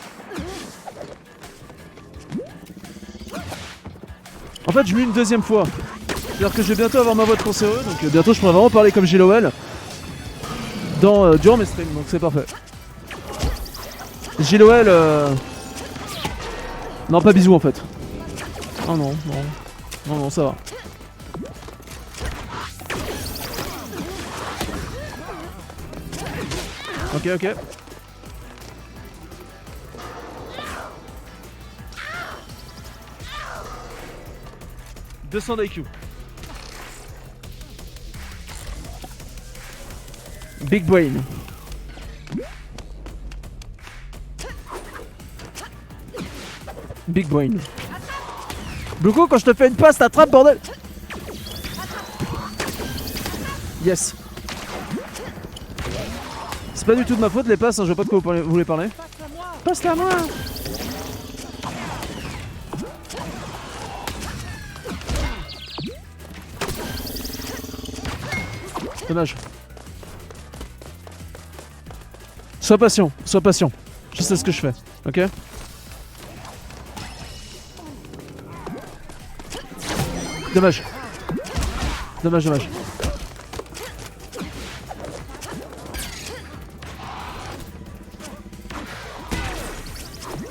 En fait, je mets une deuxième fois. C'est-à-dire que je vais bientôt avoir ma voix de cancéreux, donc bientôt je pourrai vraiment parler comme J-Lowell durant mes streams, donc c'est parfait. J-Lowell, non, pas bisous en fait. Oh non, ça va. Ok. « 200 d'IQ. Big brain. Big brain. Beaucoup quand je te fais une passe, t'attrapes bordel. Yes. C'est pas du tout de ma faute les passes, hein, je vois pas de quoi vous voulez parler. Passe-la moi. Dommage. Sois patient. Je sais ce que je fais, ok? Dommage.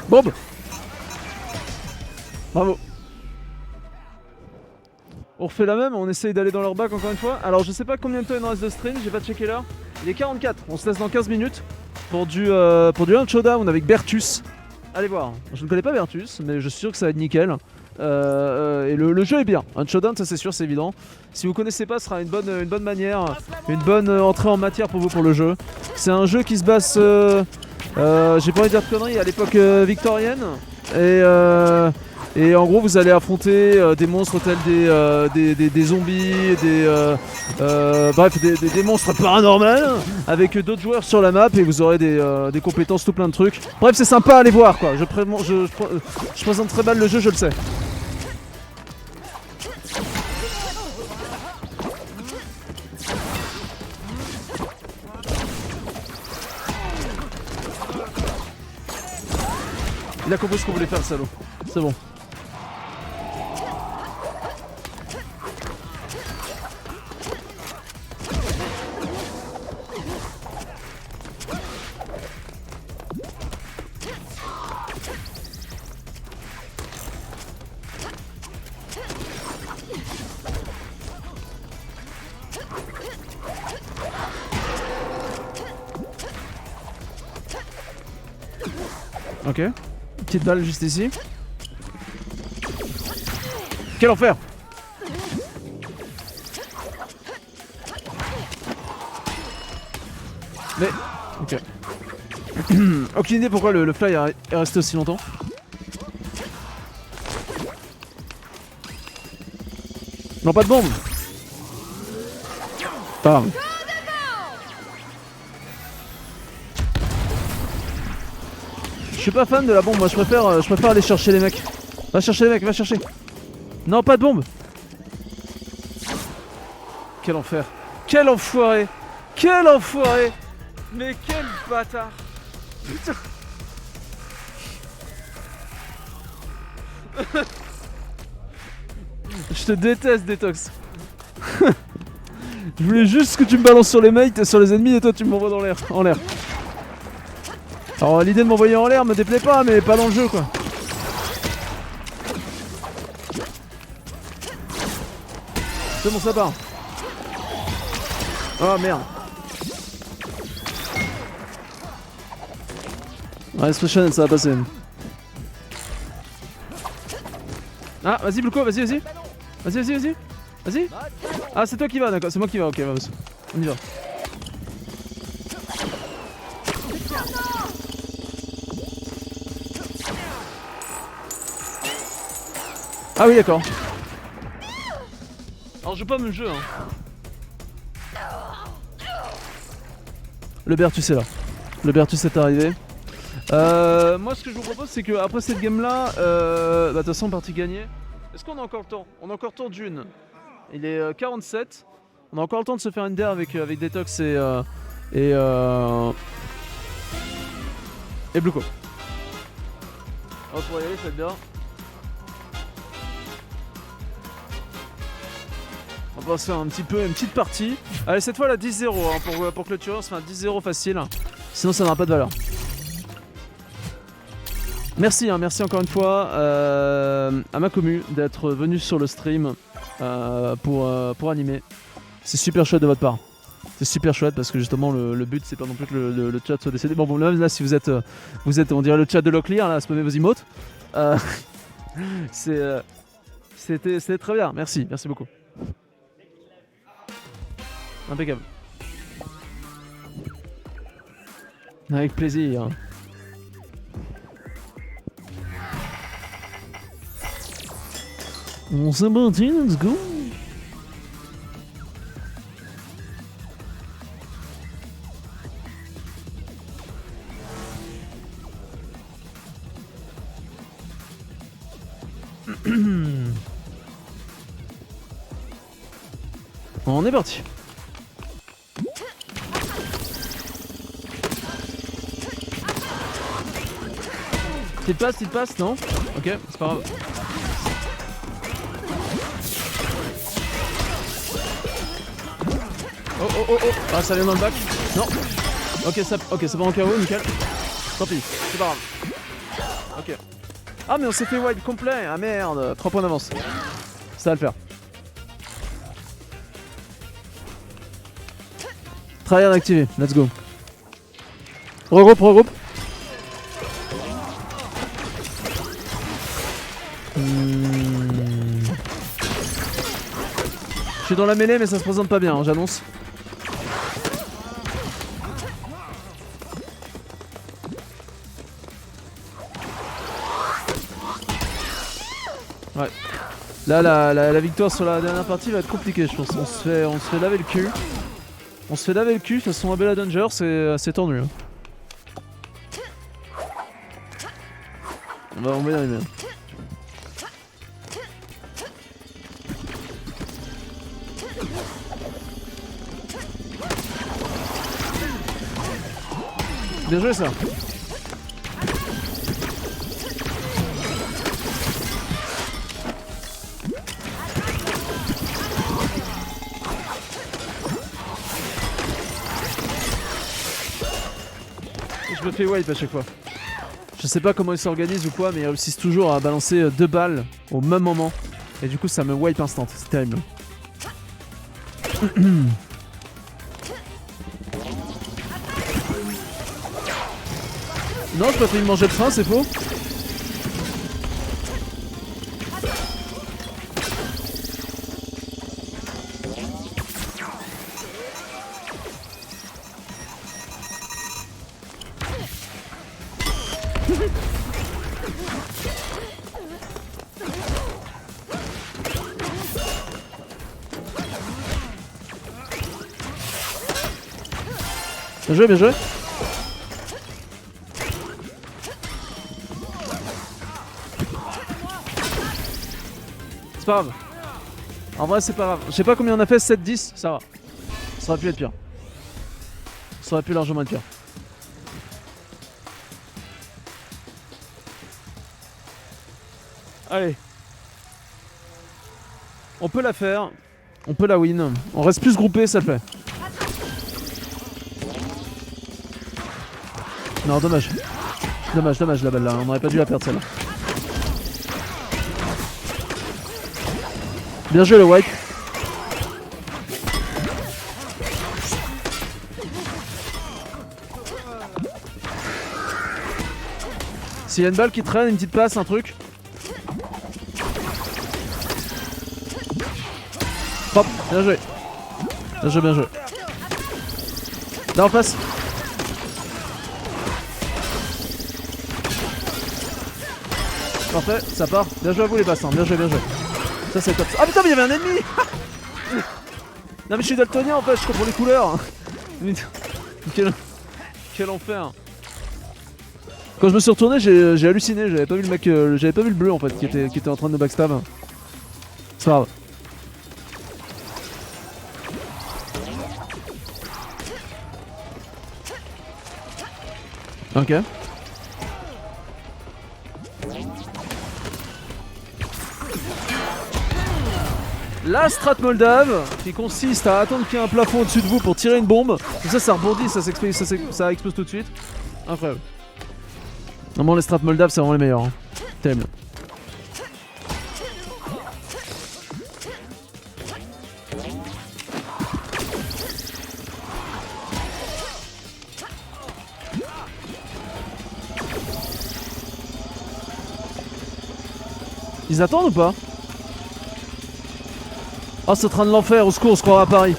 Bombe. Bravo. On refait la même, on essaye d'aller dans leur bac encore une fois. Alors je sais pas combien de temps il nous reste de stream, j'ai pas checké l'heure. Il est 44, on se laisse dans 15 minutes pour du un showdown avec Bertus. Allez voir, je ne connais pas Bertus, mais je suis sûr que ça va être nickel. Et le jeu est bien, un showdown ça c'est sûr, c'est évident. Si vous connaissez pas, ce sera une bonne manière, une bonne entrée en matière pour vous pour le jeu. C'est un jeu qui se base, j'ai pas envie de dire de conneries, à l'époque victorienne. Et en gros vous allez affronter des monstres tels des zombies, bref des monstres paranormaux avec d'autres joueurs sur la map et vous aurez des compétences, tout plein de trucs. Bref c'est sympa à aller voir quoi, je présente très mal le jeu, je le sais. Il a compris ce qu'on voulait faire le salaud, c'est bon. Ok, petite balle juste ici. Quel enfer! Mais... ok. Aucune idée pourquoi le fly est resté aussi longtemps. Non, pas de bombe! Pas grave. Je suis pas fan de la bombe, moi je préfère aller chercher les mecs. Va chercher les mecs, va chercher. Non, pas de bombe. Quel enfer. Quel enfoiré. Quel enfoiré. Mais quel bâtard. Putain. Je te déteste, Détox. Je voulais juste que tu me balances sur les mates, sur les ennemis et toi tu m'envoies dans l'air, en l'air. Alors l'idée de m'envoyer en l'air me déplaît pas, mais pas dans le jeu quoi. C'est bon, ça part. Oh merde. Ouais, Special, ça va passer. Ah, vas-y, Bluko, vas-y, vas-y. Vas-y, vas-y, vas-y. Vas-y. Ah, c'est toi qui vas, d'accord. C'est moi qui va, ok, vas-y. On y va. Ah oui, d'accord. Alors, je joue pas au même jeu, hein. Le Bertus est là. Le Bertus est arrivé. Moi, ce que je vous propose, c'est qu'après cette game-là, de toute façon, partie gagnée. Est-ce qu'on a encore le temps? On a encore le temps d'une. Il est 47. On a encore le temps de se faire une DAR avec Detox et Bluko. On pourrait y aller, cette DAR. On va se faire un petit peu une petite partie. Allez, cette fois la 10-0 hein, pour clôturer, on se fait un 10-0 facile. Sinon ça n'aura pas de valeur. Merci, hein, merci encore une fois à ma commu d'être venu sur le stream pour animer. C'est super chouette de votre part. C'est super chouette parce que justement le but c'est pas non plus que le chat soit décédé. Bon là si vous êtes on dirait le chat de Locklear là, spammez vos emotes. C'était très bien, merci beaucoup. Impeccable. Avec plaisir. On s'est parti, let's go. On est parti. Petite passe, non? Ok, c'est pas grave. Oh. Ah, ça vient dans le bac. Non. Ok, c'est pas en KO, nickel. Tant pis, c'est pas grave. Ok. Ah, mais on s'est fait wipe complet. Ah merde, 3 points d'avance. Ça va le faire. Tryhard activé, let's go. Regroupe. Je suis dans la mêlée mais ça se présente pas bien, hein, j'annonce. Ouais. Là la victoire sur la dernière partie va être compliquée je pense. On se fait laver le cul. On se fait laver le cul, de toute façon Abella Danger c'est tendu. Hein. On va y arriver. Bien joué ça. Je me fais wipe à chaque fois. Je sais pas comment ils s'organisent ou quoi, mais ils réussissent toujours à balancer 2 balles au même moment. Et du coup ça me wipe instant, c'est terrible. Non, j'ai pas fait une manger de frein, c'est faux. Bien joué. C'est pas grave. En vrai, c'est pas grave. Je sais pas combien on a fait, 7-10, ça va. Ça aurait pu être pire. Ça aurait pu largement être pire. Allez. On peut la faire. On peut la win. On reste plus groupé, ça le fait. Non, dommage. Dommage la balle là. On aurait pas dû la perdre celle-là. Bien joué le wipe. S'il y a une balle qui traîne, une petite passe, un truc. Hop, bien joué. Bien joué, bien joué. Là on passe. Parfait, ça part. Bien joué à vous les passants, bien joué, bien joué. Ça c'est top. Ah putain mais il y avait un ennemi. Non mais je suis daltonien en fait, je comprends les couleurs. Quel enfer. Quand je me suis retourné j'ai halluciné, j'avais pas vu le mec, j'avais pas vu le bleu en fait qui était en train de me backstab. C'est pas grave. Ok. La strat moldave qui consiste à attendre qu'il y ait un plafond au-dessus de vous pour tirer une bombe. Comme ça rebondit, ça explose tout de suite. Incroyable. Normalement les strats moldaves c'est vraiment les meilleurs. Hein. Terrible. Ils attendent ou pas? Oh c'est train de l'enfer, au secours, on se croirait à Paris.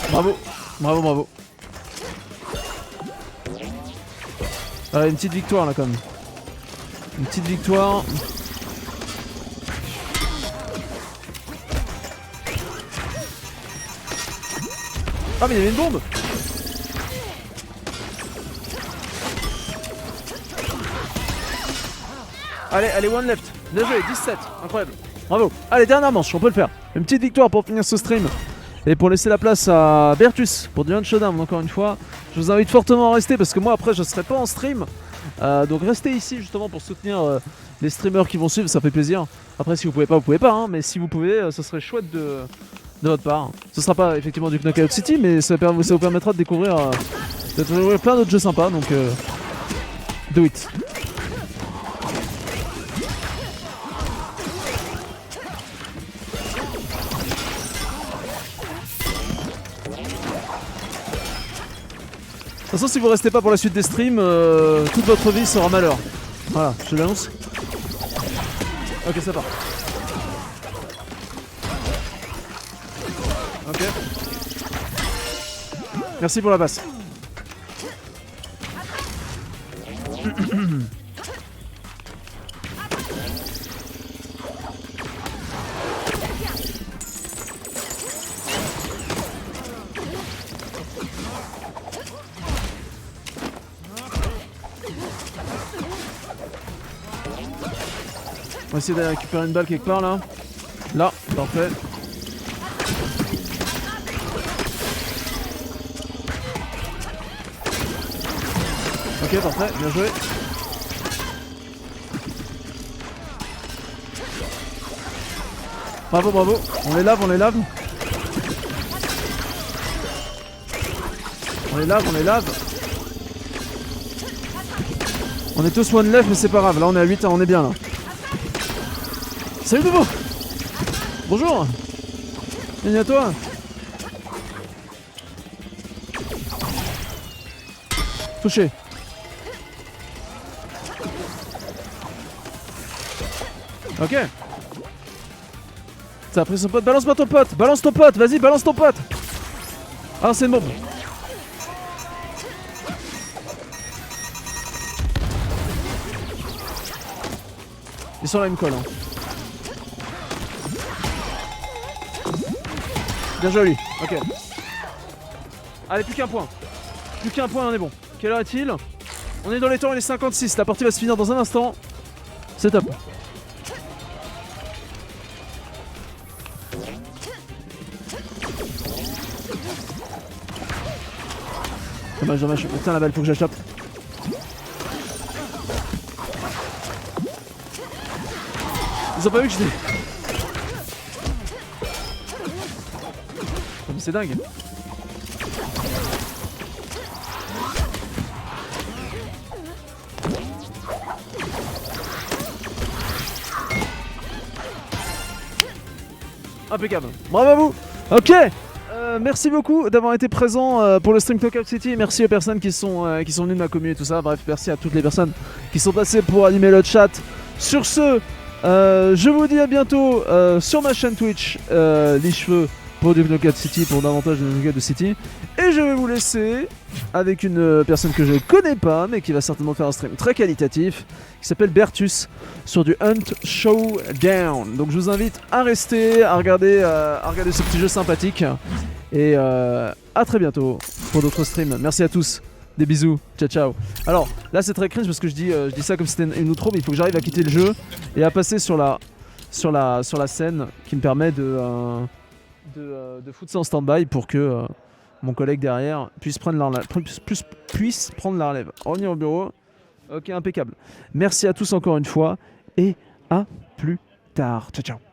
Bravo, bravo, bravo. Une petite victoire là quand même. Une petite victoire. Ah mais il y avait une bombe. Allez, allez, one left. Bien joué, 17, incroyable. Bravo. Allez, dernière manche, on peut le faire. Une petite victoire pour finir ce stream. Et pour laisser la place à Bertus pour du showdown encore une fois. Je vous invite fortement à rester parce que moi après je serai pas en stream. Donc restez ici justement pour soutenir les streamers qui vont suivre, ça fait plaisir. Après si vous pouvez pas hein, mais si vous pouvez, ce serait chouette de votre part. Ce sera pas effectivement du Knockout City, mais ça vous permettra de découvrir plein d'autres jeux sympas, donc do it. De toute façon, si vous restez pas pour la suite des streams, toute votre vie sera malheur. Voilà, je l'annonce. Ok, ça part. Ok. Merci pour la basse. On va essayer d'aller récupérer une balle quelque part là. Là, parfait. Ok, parfait, bien joué. Bravo, bravo. On les lave, on les lave. On les lave, on les lave. On est tous one left, mais c'est pas grave. Là, on est à 8, on est bien là. Salut Bobo. Bonjour. Bienvenue à toi. Touché. Ok. Ça a pris son pote. Balance-moi ton pote. Balance ton pote. Vas-y, balance ton pote. Ah, c'est une bombe. Ils sont là, ils me collent. Hein. Bien joli, ok. Allez, plus qu'un point. Plus qu'un point, on est bon. Quelle heure est-il? On est dans les temps, il est 56. La partie va se finir dans un instant. C'est top. Dommage, dommage. Putain, la balle, faut que je la chope. Ils ont pas vu que j'étais. C'est dingue. Impeccable. Bravo à vous. Ok. Merci beaucoup d'avoir été présent pour le stream Knockout City. Merci aux personnes qui sont venues de ma commune et tout ça. Bref, merci à toutes les personnes qui sont passées pour animer le chat. Sur ce, je vous dis à bientôt sur ma chaîne Twitch, les cheveux pour du Knockout City, pour davantage de Knockout City. Et je vais vous laisser avec une personne que je ne connais pas, mais qui va certainement faire un stream très qualitatif, qui s'appelle Bertus, sur du Hunt Showdown. Donc je vous invite à rester, à regarder ce petit jeu sympathique. Et à très bientôt pour d'autres streams. Merci à tous. Des bisous. Ciao ciao. Alors là c'est très cringe parce que je dis ça comme si c'était une outro, mais il faut que j'arrive à quitter le jeu et à passer sur la scène qui me permet de foutre ça en stand-by pour que mon collègue derrière puisse prendre la relève. On y est au bureau. Ok, impeccable. Merci à tous encore une fois et à plus tard. Ciao ciao.